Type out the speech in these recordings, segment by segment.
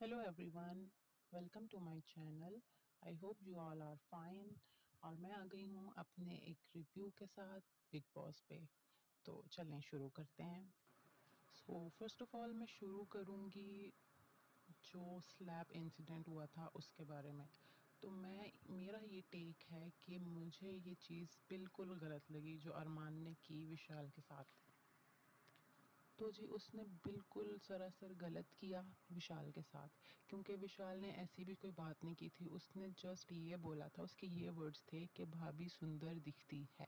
Hello everyone, welcome to my channel. I hope you all are fine. और मैं आ गई हूँ अपने एक रिव्यू के साथ बिग बॉस पे। तो चलें शुरू करते हैं। सो फर्स्ट ऑफ ऑल मैं शुरू करूँगी जो स्लैप इंसिडेंट हुआ था उसके बारे में। तो मेरा ये टेक है कि मुझे ये चीज़ बिल्कुल गलत लगी जो अरमान ने की विशाल के साथ। तो जी उसने बिल्कुल सरासर गलत किया विशाल के साथ, क्योंकि विशाल ने ऐसी भी कोई बात नहीं की थी। उसने जस्ट ये बोला था, उसके ये वर्ड्स थे कि भाभी सुंदर दिखती है।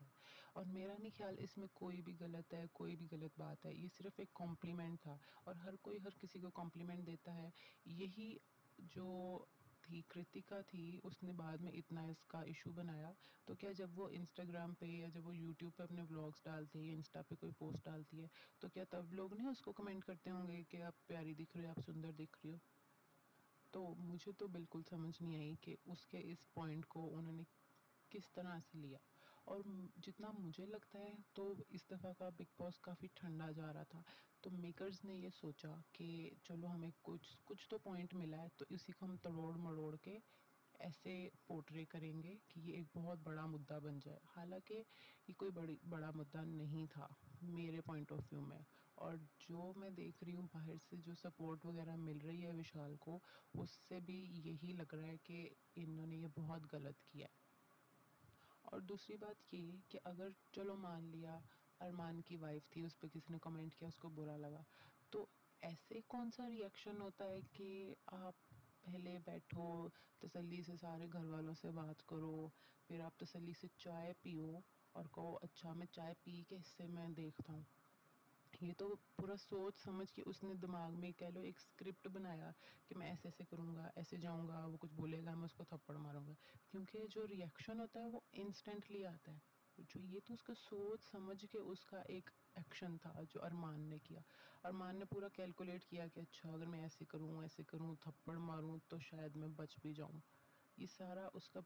और मेरा नहीं ख्याल इसमें कोई भी गलत है, कोई भी गलत बात है। ये सिर्फ एक कॉम्प्लीमेंट था और हर कोई हर किसी को कॉम्प्लीमेंट देता है। यही जो थी कृतिका थी, उसने बाद में इतना इसका इशू बनाया। तो क्या जब वो इंस्टाग्राम पे या जब वो यूट्यूब पे अपने व्लॉग्स डालती है या इंस्टा पे कोई पोस्ट डालती है, तो क्या तब लोग नहीं उसको कमेंट करते होंगे कि आप प्यारी दिख रही हो, आप सुंदर दिख रही हो? तो मुझे तो बिल्कुल समझ नहीं आई कि उसके इस पॉइंट को उन्होंने किस तरह से लिया। और जितना मुझे लगता है तो इस दफ़ा का बिग बॉस काफ़ी ठंडा जा रहा था। तो मेकर्स ने ये सोचा कि चलो हमें कुछ कुछ तो पॉइंट मिला है, तो इसी को हम तड़ोड़ मड़ोड़ के ऐसे पोर्ट्रे करेंगे कि ये एक बहुत बड़ा मुद्दा बन जाए। हालांकि ये कोई बड़ा मुद्दा नहीं था मेरे पॉइंट ऑफ व्यू में। और जो मैं देख रही हूँ बाहर से जो सपोर्ट वगैरह मिल रही है विशाल को, उससे भी यही लग रहा है कि इन्होंने ये बहुत गलत किया है। और दूसरी बात ये कि अगर चलो मान लिया अरमान की वाइफ थी, उस पर किसी ने कमेंट किया, उसको बुरा लगा, तो ऐसे कौन सा रिएक्शन होता है कि आप पहले बैठो, तसल्ली से सारे घर वालों से बात करो, फिर आप तसल्ली से चाय पियो और कहो अच्छा मैं चाय पी के इससे मैं देखता हूँ। ये तो पूरा सोच समझ के उसने दिमाग में कह लो एक स्क्रिप्ट बनाया कि मैं ऐसे ऐसे करूँगा, ऐसे जाऊँगा, वो कुछ बोलेगा मैं उसको थप्पड़ मारूँगा। क्योंकि जो रिएक्शन होता है वो इंस्टेंटली आता है। जो ये तो उसका सोच समझ के उसका एक एक्शन था जो अरमान ने किया। अरमान ने पूरा कैलकुलेट किया कि अच्छा अगर मैं ऐसे करूँ, थप्पड़ मारूँ तो शायद मैं बच भी जाऊँ। ये सारा उसका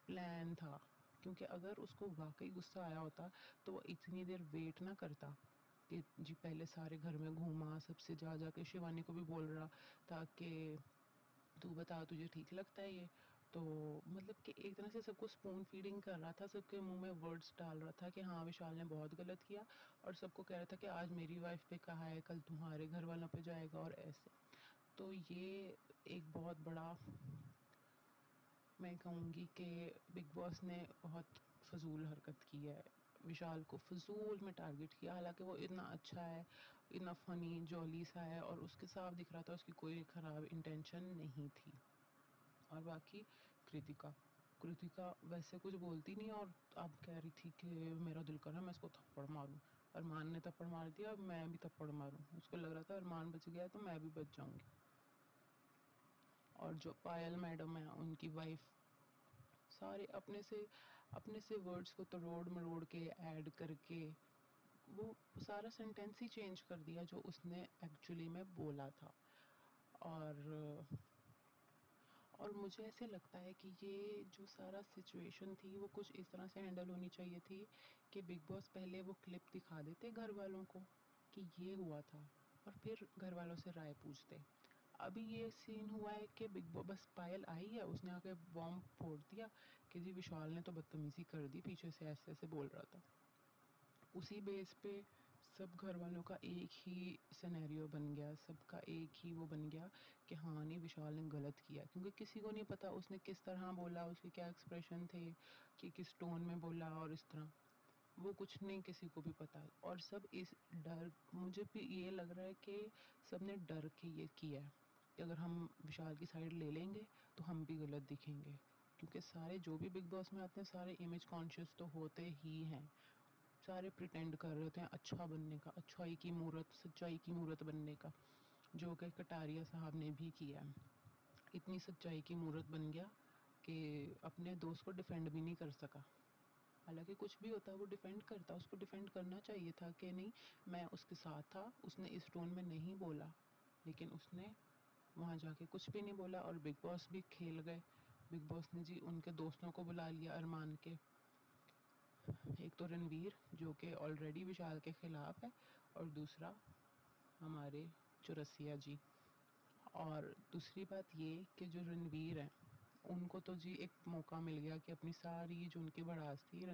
प्लान था। क्योंकि अगर उसको वाक़ई गुस्सा आया होता तो वो इतनी देर वेट ना करता कि जी पहले सारे घर में घूमा, सबसे जा के शिवानी को भी बोल रहा था कि तू बता तुझे ठीक लगता है ये? तो मतलब कि एक तरह से सबको स्पून फीडिंग कर रहा था, सबके मुँह में वर्ड्स डाल रहा था कि हाँ, विशाल ने बहुत गलत किया। और सबको कह रहा था कि आज मेरी वाइफ पे कहा है, कल तुम्हारे घर वालों पे जाएगा और ऐसे। तो ये एक बहुत बड़ा, मैं कहूँगी कि बिग बॉस ने बहुत फ़िज़ूल हरकत की है। विशाल को फ़िज़ूल में टारगेट किया, हालाँकि वो इतना अच्छा है, इतना फ़नी जॉली सा है और उसके साफ दिख रहा था उसकी कोई ख़राब इंटेंशन नहीं थी। और बाकी कृतिका कृतिका वैसे कुछ बोलती नहीं और अब कह रही थी कि मेरा दिल कर रहा है मैं इसको थप्पड़ मारूँ। अरमान ने थप्पड़ मार दिया, अब मैं भी थप्पड़ मारूँ। उसको लग रहा था अरमान बच गया तो मैं भी बच जाऊँगी। और जो पायल मैडम है उनकी वाइफ, सारे अपने से वर्ड्स को तरोड़ मरोड़ के ऐड करके वो सारा सेंटेंस ही चेंज कर दिया जो उसने एक्चुअली में बोला था। और मुझे ऐसे लगता है कि ये जो सारा सिचुएशन थी वो कुछ इस तरह से हैंडल होनी चाहिए थी कि बिग बॉस पहले वो क्लिप दिखा देते घर वालों को कि ये हुआ था और फिर घर वालों से राय पूछते। अभी ये सीन हुआ है कि बिग बॉस बस पायल आई है, उसने आके बॉम्ब फोड़ दिया कि जी विशाल ने तो बदतमीजी कर दी, पीछे से ऐसे ऐसे बोल रहा था। उसी बेस पे सब घर वालों का एक ही सिनेरियो बन गया, सबका एक ही वो बन गया कि हाँ नहीं विशाल ने गलत किया। क्योंकि किसी को नहीं पता उसने किस तरह बोला, उसके क्या एक्सप्रेशन थे, कि किस टोन में बोला और इस तरह वो कुछ नहीं किसी को भी पता। और सब इस डर, मुझे भी ये लग रहा है कि सब ने डर के ये किया है कि अगर हम विशाल की साइड ले लेंगे तो हम भी गलत दिखेंगे। क्योंकि सारे जो भी बिग बॉस में आते हैं सारे इमेज कॉन्शियस तो होते ही हैं, सारे प्रिटेंड कर रहे होते हैं अच्छा बनने का, अच्छाई की मूरत, सच्चाई की मूरत बनने का, जो कि कटारिया साहब ने भी किया। इतनी सच्चाई की मूरत बन गया कि अपने दोस्त को डिफेंड भी नहीं कर सका। हालांकि कुछ भी होता वो डिफेंड करता, उसको डिफेंड करना चाहिए था कि नहीं मैं उसके साथ था, उसने इस टोन में नहीं बोला। लेकिन उसने वहाँ जाके कुछ भी नहीं बोला और बिग बॉस भी खेल गए। बिग बॉस ने जी उनके दोस्तों को बुला लिया अरमान के, एक तो रणवीर जो कि ऑलरेडी विशाल के खिलाफ है और दूसरा हमारे चौरसिया जी। और दूसरी बात ये कि जो रणवीर हैं, उनको तो जी एक मौका मिल गया कि अपनी सारी जो उनकी भड़ास थी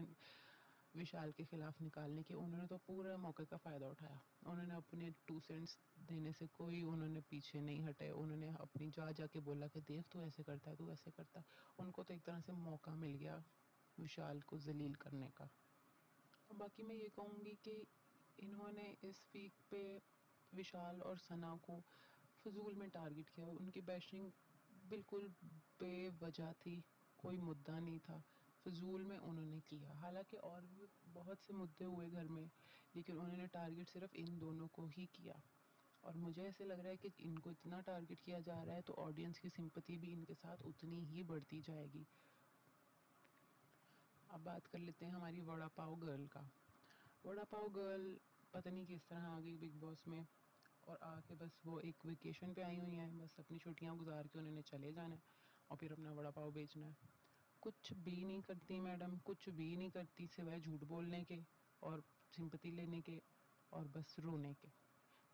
विशाल के खिलाफ निकालने की, उन्होंने तो पूरा मौके का फ़ायदा उठाया। उन्होंने अपने 2 सेंट्स देने से कोई उन्होंने पीछे नहीं हटे। उन्होंने अपनी जाके बोला कि देख तू ऐसे करता है, तू ऐसे करता है। उनको तो एक तरह से मौका मिल गया विशाल को ज़लील करने का। और बाकी मैं ये कहूँगी कि इन्होंने इस वीक पे विशाल और सना को फ़िज़ूल में टारगेट किया। उनकी बैशिंग बिल्कुल बेवजह थी, कोई मुद्दा नहीं था, फ़िज़ूल में उन्होंने किया। हालाँकि और भी बहुत से मुद्दे हुए घर में, लेकिन उन्होंने टारगेट सिर्फ़ इन दोनों को ही किया। और मुझे ऐसे लग रहा है कि इनको इतना टारगेट किया जा रहा है तो ऑडियंस की सिंपैथी भी इनके साथ उतनी ही बढ़ती जाएगी। अब बात कर लेते हैं हमारी वड़ा पाव गर्ल का। वड़ा पाव गर्ल पता नहीं किस तरह आ गई बिग बॉस में, और आके बस वो एक वेकेशन पे आई हुई हैं, बस अपनी छुट्टियां गुजार के उन्होंने चले जाना है और फिर अपना वड़ा पाव बेचना है। कुछ भी नहीं करती मैडम, कुछ भी नहीं करती सिवाय झूठ बोलने के और सिंपैथी लेने के और बस रोने के।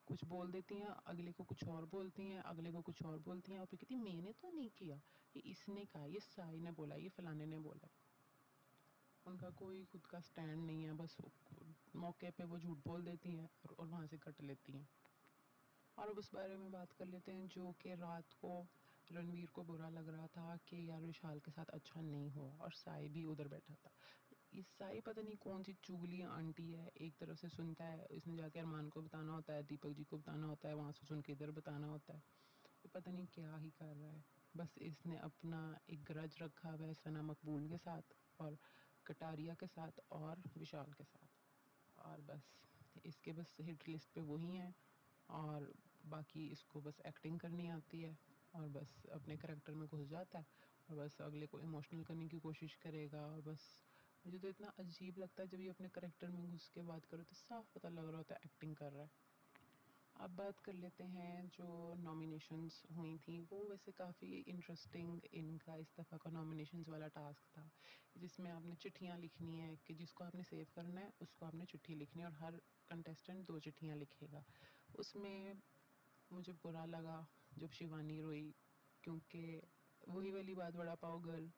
कुछ बोल देती हैं, अगले को कुछ और बोलती हैं, अगले को कुछ और बोलती हैं और फिर कहती मैंने तो नहीं किया, ये इसने कहा, ये साई ने बोला, ये फलाने ने बोला। उनका कोई खुद का स्टैंड नहीं है, बस मौके पे वो झूठ बोल देती हैं और वहाँ से कट लेती हैं। और अब उस बारे में बात कर लेते हैं जो कि रात को रणवीर को बुरा लग रहा था कि यार विशाल के साथ अच्छा नहीं हो, और साई भी उधर बैठा था। ये साई पता नहीं कौन सी चुगली आंटी है, एक तरफ से सुनता है, इसने जाके अरमान को बताना होता है, दीपक जी को बताना होता है, वहाँ से सुन के इधर बताना होता है। ये पता नहीं क्या ही कर रहा है। बस इसने अपना एक ग्रज रखा हुआ है सना मकबूल के साथ और कटारिया के साथ और विशाल के साथ, और बस इसके बस हिट लिस्ट पे वही हैं, और बाकी इसको बस एक्टिंग करनी आती है और बस अपने करैक्टर में घुस जाता है और बस अगले को इमोशनल करने की कोशिश करेगा। और बस मुझे तो इतना अजीब लगता है जब ये अपने करैक्टर में घुस के बात करो तो साफ पता लग रहा होता है एक्टिंग कर रहा है। अब बात कर लेते हैं जो नॉमिनेशंस हुई थी, वो वैसे काफ़ी इंटरेस्टिंग इनका इस दफ़ा का नॉमिनेशंस वाला टास्क था, जिसमें आपने चिट्ठियाँ लिखनी है कि जिसको आपने सेव करना है उसको आपने चिट्ठी लिखनी है और हर कंटेस्टेंट 2 चिट्ठियाँ लिखेगा। उसमें मुझे बुरा लगा जब शिवानी रोई, क्योंकि वही वाली बात, वड़ा पाव गर्ल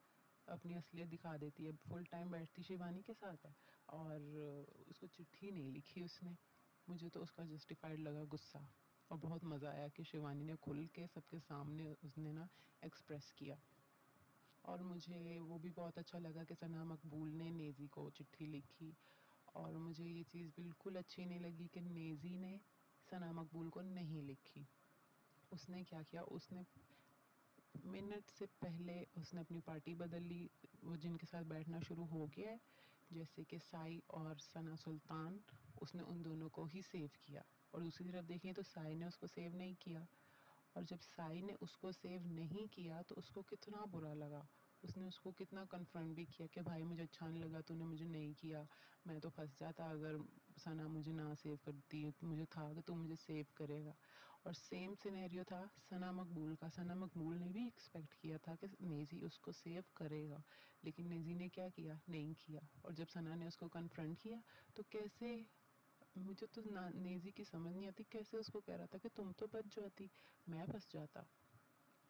अपनी असलियत दिखा देती है। फुल टाइम बैठती शिवानी के साथ है और उसको चिट्ठी नहीं लिखी उसने। मुझे तो उसका जस्टिफाइड लगा गुस्सा, और बहुत मज़ा आया कि शिवानी ने खुल के सबके सामने उसने ना एक्सप्रेस किया। और मुझे वो भी बहुत अच्छा लगा कि सना मकबूल ने नेज़ी को चिट्ठी लिखी, और मुझे ये चीज़ बिल्कुल अच्छी नहीं लगी कि नेज़ी ने सना मकबूल को नहीं लिखी। उसने क्या किया, उसने मिनट से पहले उसने अपनी पार्टी बदल ली। वो जिनके साथ बैठना शुरू हो गया है, जैसे कि साई और सना सुल्तान, उसने उन दोनों को ही सेव किया। और दूसरी तरफ देखें तो साई ने उसको सेव नहीं किया, और जब साई ने उसको सेव नहीं किया तो उसको कितना बुरा लगा। उसने उसको कितना कन्फ्रंट भी किया कि भाई मुझे अच्छा नहीं लगा, तूने मुझे नहीं किया, मैं तो फंस जाता अगर सना मुझे ना सेव करती, तो मुझे था कि तू मुझे सेव करेगा। और सेम सिनेरियो था सना मकबूल का। सना मकबूल ने भी एक्सपेक्ट किया था कि नेज़ी उसको सेव करेगा, लेकिन नेज़ी ने क्या किया, नहीं किया। और जब सना ने उसको कन्फ्रंट किया तो कैसे, मुझे तो नेज़ी की समझ नहीं आती, कैसे उसको कह रहा था कि तुम तो बच जाती, मैं फंस जाता।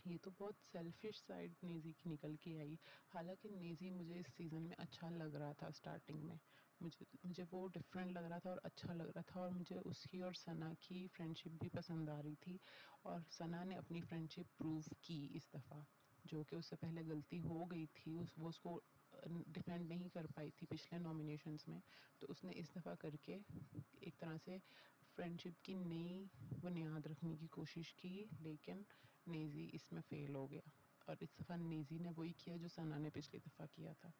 ये तो बहुत सेल्फिश साइड नेज़ी की निकल के आई। हालांकि नेज़ी मुझे इस सीज़न में अच्छा लग रहा था, स्टार्टिंग में मुझे मुझे वो डिफरेंट लग रहा था और अच्छा लग रहा था, और मुझे उसकी और सना की फ्रेंडशिप भी पसंद आ रही थी। और सना ने अपनी फ्रेंडशिप प्रूव की इस दफ़ा, जो कि उससे पहले गलती हो गई थी, वो उसको डिफेंड नहीं कर पाई थी पिछले नॉमिनेशंस में, तो उसने इस दफ़ा करके एक तरह से फ्रेंडशिप की नई बुनियाद रखने की कोशिश की, लेकिन नेज़ी इसमें फेल हो गया। और इस दफ़ा नेज़ी ने वही किया जो सना ने पिछली दफ़ा किया था।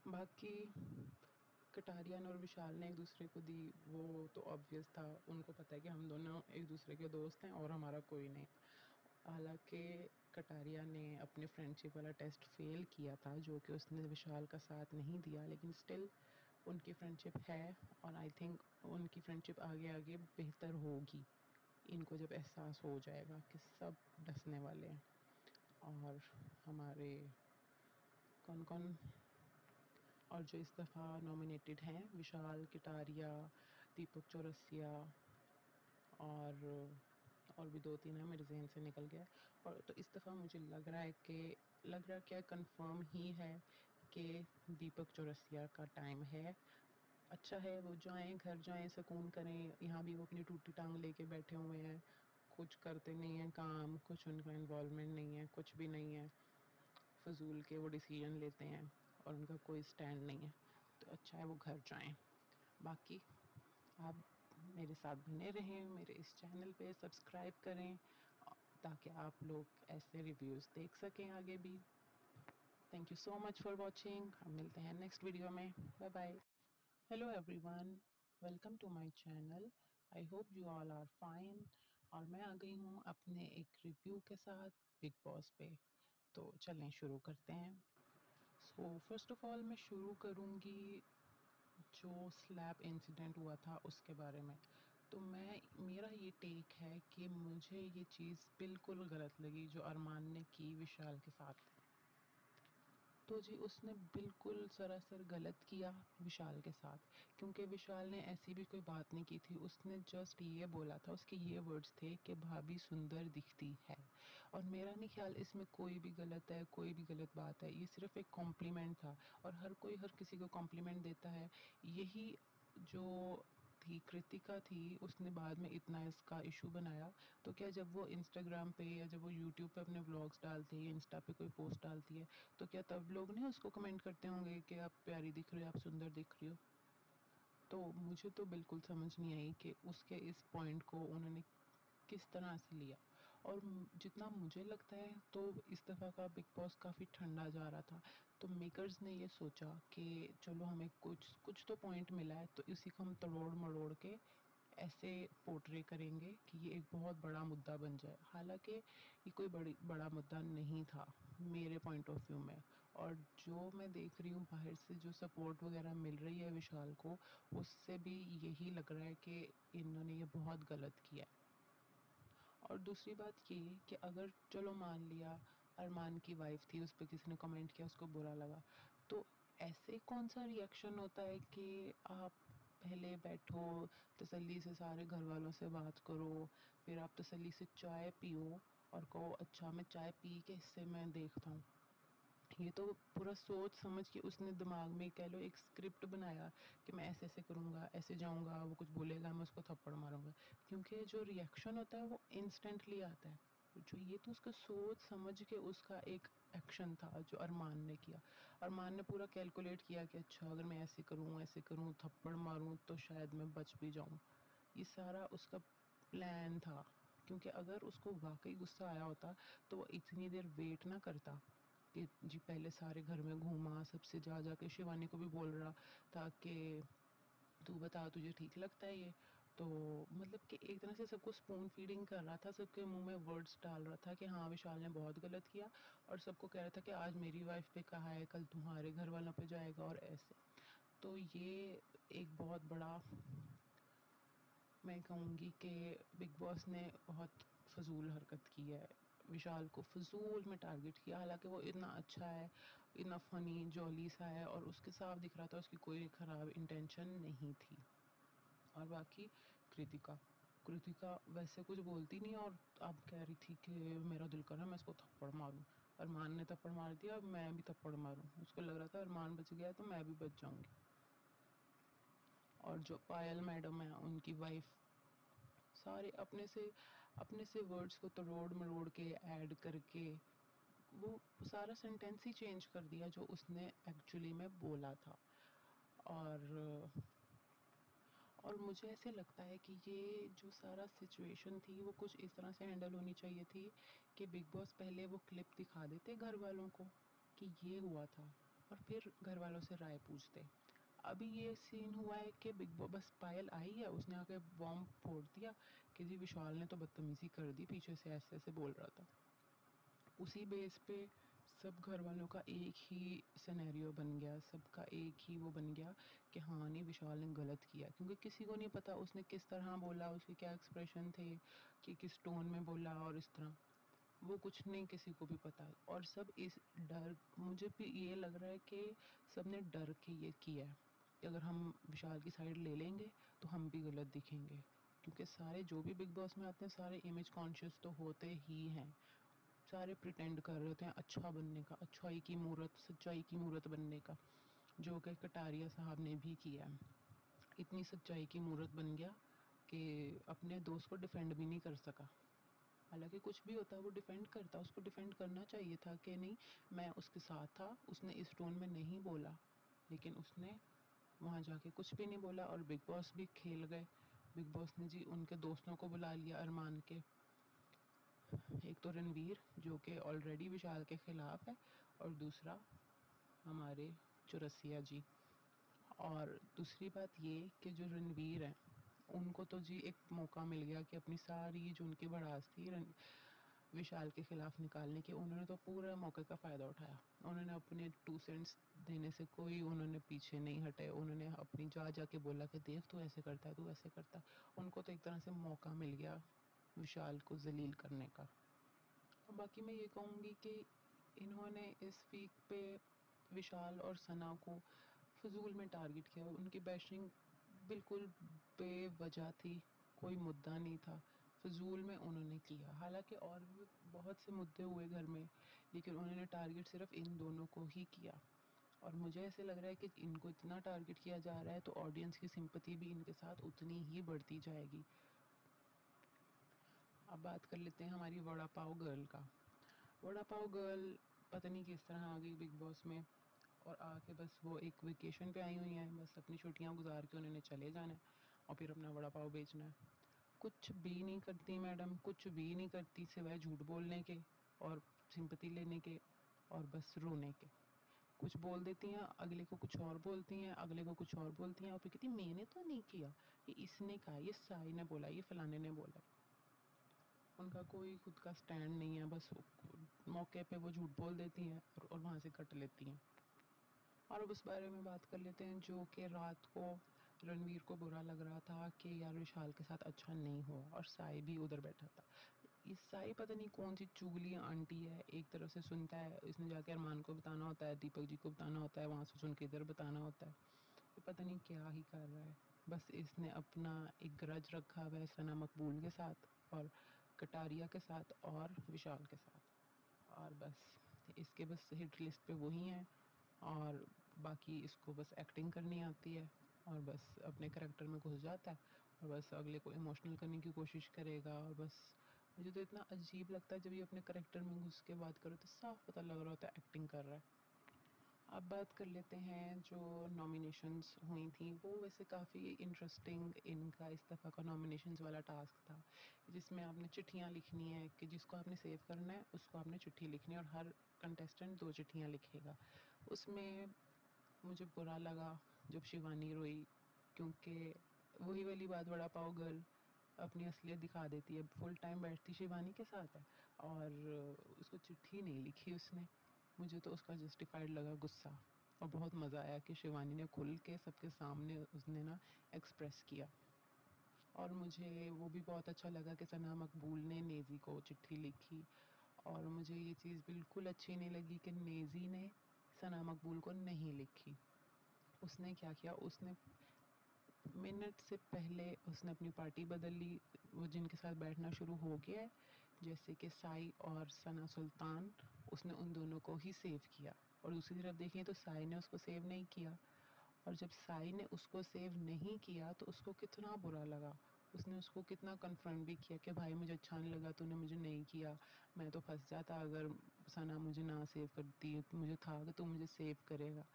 बाकी कटारियन और विशाल ने एक दूसरे को दी, वो तो ऑब्वियस था, उनको पता है कि हम दोनों एक दूसरे के दोस्त हैं और हमारा कोई नहीं। हालांकि कटारिया ने अपने फ्रेंडशिप वाला टेस्ट फेल किया था, जो कि उसने विशाल का साथ नहीं दिया, लेकिन स्टिल उनकी फ्रेंडशिप है, और आई थिंक उनकी फ्रेंडशिप आगे आगे बेहतर होगी, इनको जब एहसास हो जाएगा कि सब डसने वाले हैं। और हमारे कौन कौन और जो इस दफ़ा नॉमिनेटेड हैं, विशाल, कटारिया, दीपक चौरसिया और और भी 2-3 है, मेरे ज़हन से निकल गया। और तो इस दफ़ा मुझे लग रहा क्या कंफ़र्म ही है कि दीपक चौरसिया का टाइम है। अच्छा है वो जाएँ, घर जाएँ, सुकून करें। यहाँ भी वो अपनी टूटी टांग लेके बैठे हुए हैं, कुछ करते नहीं हैं काम, कुछ उनका इन्वॉल्वमेंट नहीं है, कुछ भी नहीं है। फ़िज़ूल के वो डिसीजन लेते हैं और उनका कोई स्टैंड नहीं है। तो अच्छा है वो घर जाएँ। बाकी आप मेरे साथ बने रहें, मेरे इस चैनल पे सब्सक्राइब करें ताकि आप लोग ऐसे रिव्यूज़ देख सकें आगे भी। Thank you so much for watching. हम मिलते हैं नेक्स्ट वीडियो में। Bye bye. Hello everyone, welcome to my channel. I hope you all are fine. और मैं आ गई हूँ अपने एक रिव्यू के साथ बिग बॉस पे। तो चलें शुरू करते हैं। सो फर्स्ट ऑफ ऑल मैं शुरू करूँगी जो स्लैप इंसिडेंट हुआ था उसके बारे में। तो मेरा ये टेक है कि मुझे ये चीज़ बिल्कुल गलत लगी जो अरमान ने की विशाल के साथ। तो जी उसने बिल्कुल सरासर गलत किया विशाल के साथ, क्योंकि विशाल ने ऐसी भी कोई बात नहीं की थी। उसने जस्ट ये बोला था, उसके ये वर्ड्स थे कि भाभी सुंदर दिखती है। और मेरा नहीं ख्याल इसमें कोई भी गलत है, कोई भी गलत बात है। ये सिर्फ एक कॉम्प्लीमेंट था और हर कोई हर किसी को कॉम्प्लीमेंट देता है। यही जो थी कृतिका थी, उसने बाद में इतना इसका इशू बनाया। तो क्या जब वो इंस्टाग्राम पे या जब वो यूट्यूब पे अपने व्लॉग्स डालती है, इंस्टा पे कोई पोस्ट डालती है, तो क्या तब लोग नहीं उसको कमेंट करते होंगे कि आप प्यारी दिख रही हो, आप सुंदर दिख रही हो? तो मुझे तो बिल्कुल समझ नहीं आई कि उसके इस पॉइंट को उन्होंने किस तरह से लिया। और जितना मुझे लगता है तो इस दफ़ा का बिग बॉस काफ़ी ठंडा जा रहा था। तो मेकर्स ने ये सोचा कि चलो हमें कुछ कुछ तो पॉइंट मिला है, तो इसी को हम तोड़ मरोड़ के ऐसे पोर्ट्रे करेंगे कि ये एक बहुत बड़ा मुद्दा बन जाए। हालांकि ये कोई बड़ा मुद्दा नहीं था मेरे पॉइंट ऑफ व्यू में। और जो मैं देख रही हूँ बाहर से जो सपोर्ट वगैरह मिल रही है विशाल को, उससे भी यही लग रहा है कि इन्होंने ये बहुत गलत किया है। और दूसरी बात ये कि अगर चलो मान लिया अरमान की वाइफ थी, उस पर किसी ने कमेंट किया, उसको बुरा लगा, तो ऐसे कौन सा रिएक्शन होता है कि आप पहले बैठो, तसल्ली से सारे घर वालों से बात करो, फिर आप तसल्ली से चाय पियो और कहो अच्छा मैं चाय पी के इससे मैं देखता हूँ। ये तो पूरा सोच समझ के उसने दिमाग में कह लो एक स्क्रिप्ट बनाया कि मैं ऐसे ऐसे करूँगा, ऐसे जाऊँगा, वो कुछ बोलेगा मैं उसको थप्पड़ मारूँगा। क्योंकि जो रिएक्शन होता है वो इंस्टेंटली आता है। जो ये तो उसका सोच समझ के उसका एक एक्शन था जो अरमान ने किया। अरमान ने पूरा कैलकुलेट किया कि अच्छा अगर मैं ऐसे करूँ, थप्पड़ मारूँ तो शायद मैं बच भी जाऊँ। ये सारा उसका प्लान था। क्योंकि अगर उसको वाक़ई गुस्सा आया होता तो वो इतनी देर वेट ना करता कि जी पहले सारे घर में घूमा, सबसे जा के शिवानी को भी बोल रहा था कि तू बता तुझे ठीक लगता है ये? तो मतलब कि एक तरह से सबको स्पून फीडिंग कर रहा था, सबके मुँह में वर्ड्स डाल रहा था कि हाँ, विशाल ने बहुत गलत किया। और सबको कह रहा था कि आज मेरी वाइफ़ पे कहा है, कल तुम्हारे घर वालों पे जाएगा और ऐसे। तो ये एक बहुत बड़ा, मैं कहूँगी कि बिग बॉस ने बहुत फ़िज़ूल हरकत की है। विशाल को फ़िज़ूल में टारगेट किया, हालाँकि वो इतना अच्छा है, इतना फ़नी जॉली सा है और उसके साफ दिख रहा था उसकी कोई ख़राब इंटेंशन नहीं थी। और बाकी कृतिका कृतिका वैसे कुछ बोलती नहीं और अब कह रही थी कि मेरा दिल कर रहा है मैं इसको थप्पड़ मारूँ। अरमान ने थप्पड़ मार दिया, अब मैं भी थप्पड़ मारूँ। उसको लग रहा था अरमान बच गया तो मैं भी बच जाऊँगी। और जो पायल मैडम है उनकी वाइफ़, सारे अपने से वर्ड्स को तरोड़ मरोड़ के ऐड करके वो सारा सेंटेंस ही चेंज कर दिया जो उसने एक्चुअली में बोला था। और मुझे ऐसे लगता है कि ये जो सारा सिचुएशन थी वो कुछ इस तरह से हैंडल होनी चाहिए थी कि बिग बॉस पहले वो क्लिप दिखा देते घर वालों को कि ये हुआ था और फिर घर वालों से राय पूछते। अभी ये सीन हुआ है कि बिग बॉस बस पायल आई है, उसने आके बॉम्ब फोड़ दिया कि जी विशाल ने तो बदतमीजी कर दी, पीछे से ऐसे ऐसे बोल रहा था। उसी बेस पे सब घर वालों का एक ही सिनेरियो बन गया, सबका एक ही वो बन गया कि हाँ नहीं विशाल ने गलत किया, क्योंकि किसी को नहीं पता उसने किस तरह बोला, उसके क्या एक्सप्रेशन थे, कि किस टोन में बोला और इस तरह वो कुछ नहीं किसी को भी पता। और सब इस डर, मुझे भी ये लग रहा है कि सब ने डर के ये किया है कि अगर हम विशाल की साइड ले लेंगे तो हम भी गलत दिखेंगे, क्योंकि सारे जो भी बिग बॉस में आते हैं सारे इमेज कॉन्शियस तो होते ही हैं, सारे प्रिटेंड कर रहे होते हैं अच्छा बनने का, अच्छाई की मूरत, सच्चाई की मूरत बनने का, जो कि कटारिया साहब ने भी किया है। इतनी सच्चाई की मूरत बन गया कि अपने दोस्त को डिफेंड भी नहीं कर सका। हालांकि कुछ भी होता वो डिफेंड करता, उसको डिफेंड करना चाहिए था कि नहीं मैं उसके साथ था, उसने इस टोन में नहीं बोला, लेकिन उसने वहाँ जाके कुछ भी नहीं बोला और बिग बॉस भी खेल गए। बिग बॉस ने जी उनके दोस्तों को बुला लिया अरमान के, एक तो रणवीर जो कि ऑलरेडी विशाल के खिलाफ है और दूसरा हमारे चौरसिया जी। और दूसरी बात ये कि जो रणवीर हैं उनको तो जी एक मौका मिल गया कि अपनी सारी जो उनकी भड़ास थी विशाल के खिलाफ निकालने की, उन्होंने तो पूरा मौके का फ़ायदा उठाया। उन्होंने अपने 2 सेंट्स देने से कोई उन्होंने पीछे नहीं हटे, उन्होंने अपनी जाके बोला कि देख तू ऐसे करता है, तू ऐसे करता है। उनको तो एक तरह से मौका मिल गया विशाल को ज़लील करने का। बाकी मैं ये कहूँगी कि इन्होंने इस वीक पे विशाल और सना को फ़िज़ूल में टारगेट किया। उनकी बैशिंग बिल्कुल बेवजह थी, कोई मुद्दा नहीं था, फ़िज़ूल में उन्होंने किया। हालांकि और भी बहुत से मुद्दे हुए घर में, लेकिन उन्होंने टारगेट सिर्फ इन दोनों को ही किया। और मुझे ऐसे लग रहा है कि इनको इतना टारगेट किया जा रहा है तो ऑडियंस की सिंपैथी भी इनके साथ उतनी ही बढ़ती जाएगी। अब बात कर लेते हैं हमारी वड़ा पाव गर्ल का। वड़ा पाव गर्ल पता नहीं किस तरह आ गई बिग बॉस में और आके बस वो एक वेकेशन पे आई हुई हैं, बस अपनी छुट्टियां गुजार के उन्होंने चले जाना है और फिर अपना वड़ा पाव बेचना है। कुछ भी नहीं करती मैडम, कुछ भी नहीं करती सिवाय झूठ बोलने के और सिंपैथी लेने के और बस रोने के। कुछ बोल देती हैं, अगले को कुछ और बोलती हैं, अगले को कुछ और बोलती हैं और फिर कहती मैंने तो नहीं किया, ये इसने कहा, ये साई ने बोला, ये फलाने ने बोला। उनका कोई खुद का स्टैंड नहीं है, बस मौके पे वो झूठ बोल देती हैं और वहाँ से कट लेती हैं। और अब उस बारे में बात कर लेते हैं जो कि रात को रणवीर को बुरा लग रहा था कि यार विशाल के साथ अच्छा नहीं हुआ और साई भी उधर बैठा था। ये साई पता नहीं कौन सी चुगली आंटी है, एक तरफ से सुनता है, इसने जाके अरमान को बताना होता है, दीपक जी को बताना होता है, वहाँ से सुन के इधर बताना होता है। ये पता नहीं क्या ही कर रहा है। बस इसने अपना एक ग्रज रखा हुआ है सना मकबूल के साथ और कटारिया के साथ और विशाल के साथ, और बस इसके बस हिट लिस्ट पे वही हैं और बाकी इसको बस एक्टिंग करनी आती है और बस अपने करैक्टर में घुस जाता है और बस अगले को इमोशनल करने की कोशिश करेगा। और बस मुझे तो इतना अजीब लगता है जब ये अपने करैक्टर में घुस के बात करो तो साफ पता लग रहा होता है एक्टिंग कर रहा है। अब बात कर लेते हैं जो नॉमिनेशंस हुई थी, वो वैसे काफ़ी इंटरेस्टिंग इनका इस दफ़ा का नॉमिनेशंस वाला टास्क था, जिसमें आपने चिट्ठियाँ लिखनी है कि जिसको आपने सेव करना है उसको आपने चिट्ठी लिखनी है और हर कंटेस्टेंट 2 चिट्ठियाँ लिखेगा। उसमें मुझे बुरा लगा जब शिवानी रोई, क्योंकि वही वाली बात, वड़ा पाव गर्ल अपनी असलियत दिखा देती है। फुल टाइम बैठती शिवानी के साथ है और उसको चिट्ठी नहीं लिखी उसने। मुझे तो उसका जस्टिफाइड लगा गुस्सा और बहुत मज़ा आया कि शिवानी ने खुल के सबके सामने उसने ना एक्सप्रेस किया। और मुझे वो भी बहुत अच्छा लगा कि सना मकबूल ने नेज़ी को चिट्ठी लिखी और मुझे ये चीज़ बिल्कुल अच्छी नहीं लगी कि नेज़ी ने सना मकबूल को नहीं लिखी। उसने क्या किया, उसने मिनट से पहले उसने अपनी पार्टी बदल ली, वो जिनके साथ बैठना शुरू हो गया है जैसे कि साई और सना सुल्तान, उसने उन दोनों को ही सेव किया और दूसरी तरफ देखें तो साई ने उसको सेव नहीं किया। और जब साई ने उसको सेव नहीं किया तो उसको कितना बुरा लगा, उसने उसको कितना कन्फ्रंट भी किया कि भाई मुझे अच्छा नहीं लगा, तूने मुझे नहीं किया, मैं तो फंस जाता अगर सना मुझे ना सेव करती, मुझे था कि तू मुझे सेव करेगा।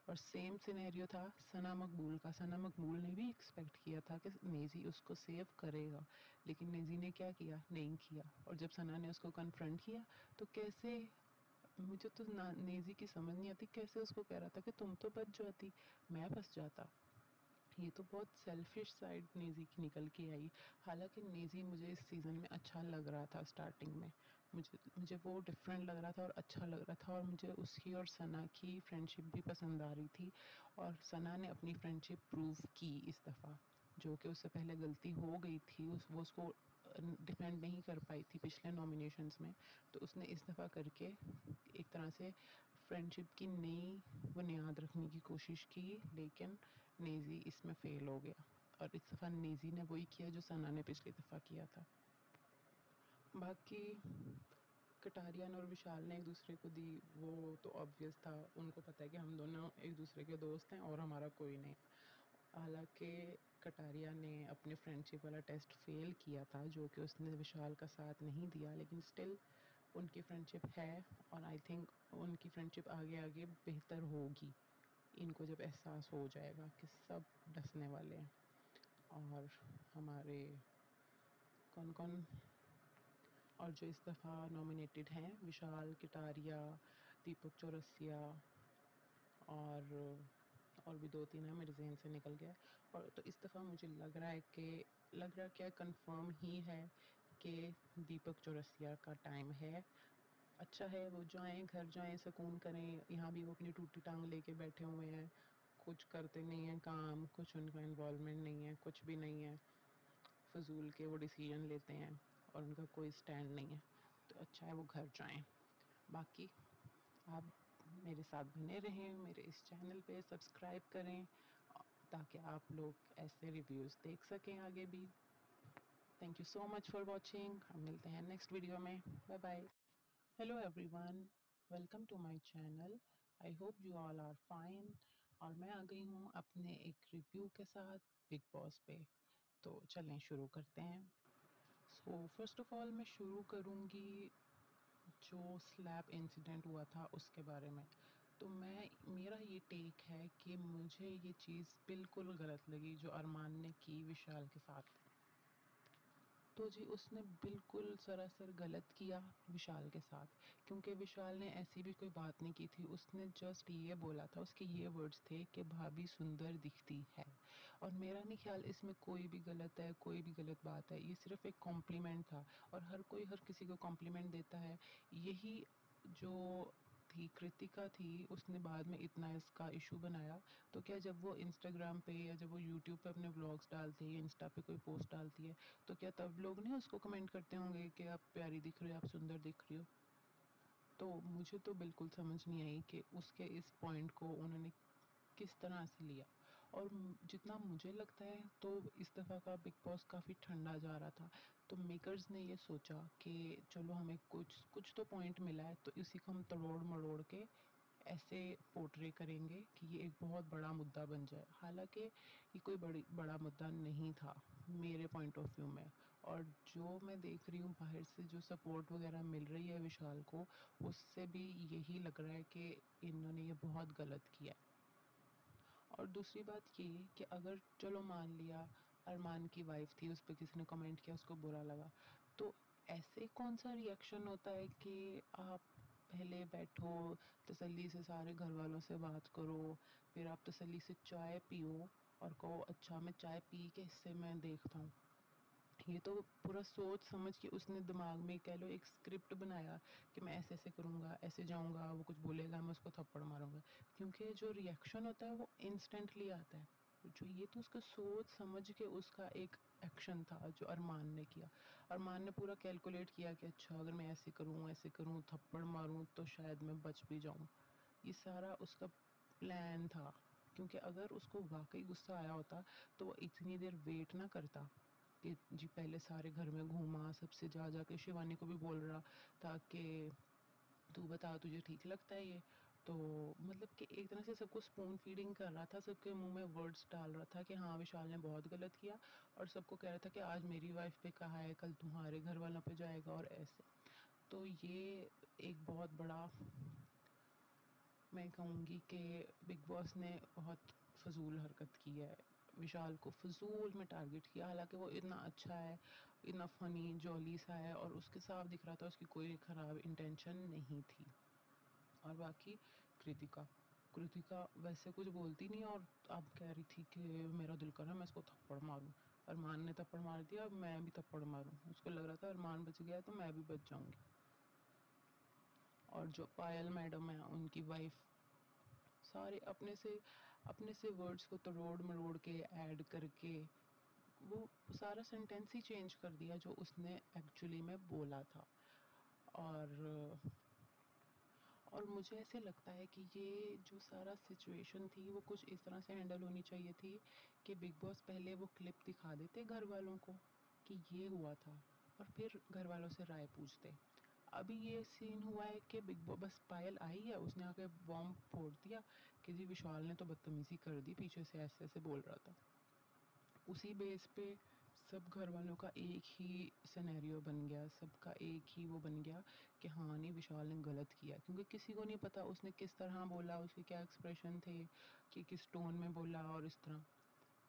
और सेम सिनेरियो था सना मकबूल का, सना मकबूल ने भी एक्सपेक्ट किया था कि नेज़ी उसको सेव करेगा, लेकिन नेज़ी ने क्या किया, नहीं किया। और जब सना ने उसको कन्फ्रंट किया तो कैसे, मुझे तो नेज़ी की समझ नहीं आती कैसे उसको कह रहा था कि तुम तो बच जाती, मैं फंस जाता। ये तो बहुत सेल्फिश साइड नेज़ी की निकल के आई। हालांकि नेज़ी मुझे इस सीज़न में अच्छा लग रहा था, स्टार्टिंग में मुझे मुझे वो डिफरेंट लग रहा था और अच्छा लग रहा था और मुझे उसकी और सना की फ्रेंडशिप भी पसंद आ रही थी और सना ने अपनी फ्रेंडशिप प्रूव की इस दफ़ा, जो कि उससे पहले गलती हो गई थी, वो उसको डिफेंड नहीं कर पाई थी पिछले नॉमिनेशंस में, तो उसने इस दफ़ा करके एक तरह से फ्रेंडशिप की नई बुनियाद रखने की कोशिश की, लेकिन नेज़ी इसमें फेल हो गया। और इस दफ़ा नीज़ी ने वही किया जो सना ने पिछली दफ़ा किया था। बाकी कटारियन और विशाल ने एक दूसरे को दी, वो तो ऑब्वियस था, उनको पता है कि हम दोनों एक दूसरे के दोस्त हैं और हमारा कोई नहीं। हालांकि कटारिया ने अपने फ्रेंडशिप वाला टेस्ट फेल किया था, जो कि उसने विशाल का साथ नहीं दिया, लेकिन स्टिल उनकी फ्रेंडशिप है और आई थिंक उनकी फ्रेंडशिप आगे आगे बेहतर होगी, इनको जब एहसास हो जाएगा कि सब डसने वाले हैं। और हमारे कौन कौन और जो इस दफ़ा नॉमिनेटेड हैं, विशाल, कटारिया, दीपक चौरसिया और भी 2-3 हैं, मेरे ज़हन से निकल गया। और तो इस दफ़ा मुझे लग रहा क्या कंफर्म ही है कि दीपक चौरसिया का टाइम है। अच्छा है वो जाएँ, घर जाएँ, सुकून करें। यहाँ भी वो अपनी टूटी टांग लेके बैठे हुए हैं, कुछ करते नहीं हैं काम, कुछ उनका इन्वॉल्वमेंट नहीं है, कुछ भी नहीं है। फ़िज़ूल के वो डिसीजन लेते हैं और उनका कोई स्टैंड नहीं है, तो अच्छा है वो घर जाएँ। बाकी आप मेरे साथ बने रहें, मेरे इस चैनल पे सब्सक्राइब करें ताकि आप लोग ऐसे रिव्यूज़ देख सकें आगे भी। Thank you so much for watching. हम मिलते हैं नेक्स्ट वीडियो में। Bye bye. Hello everyone, welcome to my channel. I hope you all are fine. और मैं आ गई हूँ अपने एक रिव्यू के साथ बिग बॉस पे। तो चलें शुरू करते हैं। सो फर्स्ट ऑफ ऑल मैं शुरू करूँगी जो स्लैब इंसिडेंट हुआ था उसके बारे में। तो मेरा ये टेक है कि मुझे ये चीज़ बिल्कुल गलत लगी जो अरमान ने की विशाल के साथ। तो जी उसने बिल्कुल सरासर गलत किया विशाल के साथ, क्योंकि विशाल ने ऐसी भी कोई बात नहीं की थी। उसने जस्ट ये बोला था, उसके ये वर्ड्स थे कि भाभी सुंदर दिखती है। और मेरा नहीं ख्याल इसमें कोई भी गलत है, कोई भी गलत बात है। ये सिर्फ एक कॉम्प्लीमेंट था और हर कोई हर किसी को कॉम्प्लीमेंट देता है। यही जो थी कृतिका थी, उसने बाद में इतना इसका इशू बनाया। तो क्या जब वो इंस्टाग्राम पे या जब वो यूट्यूब पे अपने व्लॉग्स डालती है या इंस्टा पे कोई पोस्ट डालती है, तो क्या तब लोग नहीं उसको कमेंट करते होंगे कि आप प्यारी दिख रही हो, आप सुंदर दिख रही हो? तो मुझे तो बिल्कुल समझ नहीं आई कि उसके इस पॉइंट को उन्होंने किस तरह से लिया। और जितना मुझे लगता है तो इस दफ़ा का बिग बॉस काफ़ी ठंडा जा रहा था। तो मेकर्स ने ये सोचा कि चलो हमें कुछ कुछ तो पॉइंट मिला है, तो इसी को हम तोड़ मड़ोड़ के ऐसे पोर्ट्रे करेंगे कि ये एक बहुत बड़ा मुद्दा बन जाए। हालांकि ये कोई बड़ा मुद्दा नहीं था मेरे पॉइंट ऑफ व्यू में। और जो मैं देख रही हूँ बाहर से जो सपोर्ट वगैरह मिल रही है विशाल को, उससे भी यही लग रहा है कि इन्होंने ये बहुत गलत किया है। और दूसरी बात ये कि अगर चलो मान लिया अरमान की वाइफ थी, उस पर किसी ने कमेंट किया, उसको बुरा लगा, तो ऐसे कौन सा रिएक्शन होता है कि आप पहले बैठो, तसल्ली से सारे घर वालों से बात करो, फिर आप तसल्ली से चाय पियो और कहो अच्छा मैं चाय पी के इससे मैं देखता हूँ। ये तो पूरा सोच समझ के उसने दिमाग में कह लो एक स्क्रिप्ट बनाया कि मैं ऐसे ऐसे करूँगा, ऐसे जाऊँगा, वो कुछ बोलेगा मैं उसको थप्पड़ मारूंगा। क्योंकि जो रिएक्शन होता है वो इंस्टेंटली आता है। जो ये तो उसका सोच समझ के उसका एक एक्शन था जो अरमान ने किया। अरमान ने पूरा कैलकुलेट किया कि अच्छा अगर मैं ऐसे करूँ थप्पड़ मारूँ तो शायद मैं बच भी जाऊँ। ये सारा उसका प्लान था। क्योंकि अगर उसको वाकई गुस्सा आया होता तो वो इतनी देर वेट ना करता कि जी पहले सारे घर में घूमा, सबसे जा के शिवानी को भी बोल रहा था कि तू बता तुझे ठीक लगता है ये। तो मतलब कि एक तरह से सबको स्पून फीडिंग कर रहा था, सबके मुंह में वर्ड्स डाल रहा था कि हाँ विशाल ने बहुत गलत किया, और सबको कह रहा था कि आज मेरी वाइफ पे कहा है कल तुम्हारे घर वालों पे जाएगा और ऐसे। तो ये एक बहुत बड़ा, मैं कहूँगी कि बिग बॉस ने बहुत फजूल हरकत की है। विशाल को फजूल में टारगेट किया, हालांकि वो इतना अच्छा है, इतना फनी जॉली सा है और उसके साफ दिख रहा था उसकी कोई ख़राब इंटेंशन नहीं थी। और बाकी कृतिका कृतिका वैसे कुछ बोलती नहीं और अब कह रही थी कि मेरा दिल कर रहा है मैं इसको थप्पड़ मारूं। अरमान ने थप्पड़ मार दिया, अब मैं भी थप्पड़ मारूं। उसको लग रहा था अरमान बच गया तो मैं भी बच जाऊंगी। और जो पायल मैडम है उनकी वाइफ, सारे अपने से वर्ड्स को तोड़ मरोड़ के ऐड करके वो सारा सेंटेंस ही चेंज कर दिया जो उसने एक्चुअली में बोला था। और और मुझे ऐसे लगता है कि ये जो सारा सिचुएशन थी वो कुछ इस तरह से हैंडल होनी चाहिए थी कि बिग बॉस पहले वो क्लिप दिखा देते घर वालों को कि ये हुआ था और फिर घर वालों से राय पूछते। अभी ये सीन हुआ है कि बिग बॉस बस पायल आई है, उसने आके बॉम्ब फोड़ दिया कि जी विशाल ने तो बदतमीजी कर दी, पीछे से ऐसे ऐसे बोल रहा था। उसी बेस पे सब घर वालों का एक ही सिनेरियो बन गया, सबका एक ही वो बन गया कि हाँ नहीं विशाल ने गलत किया, क्योंकि किसी को नहीं पता उसने किस तरह बोला, उसके क्या एक्सप्रेशन थे, कि किस टोन में बोला और इस तरह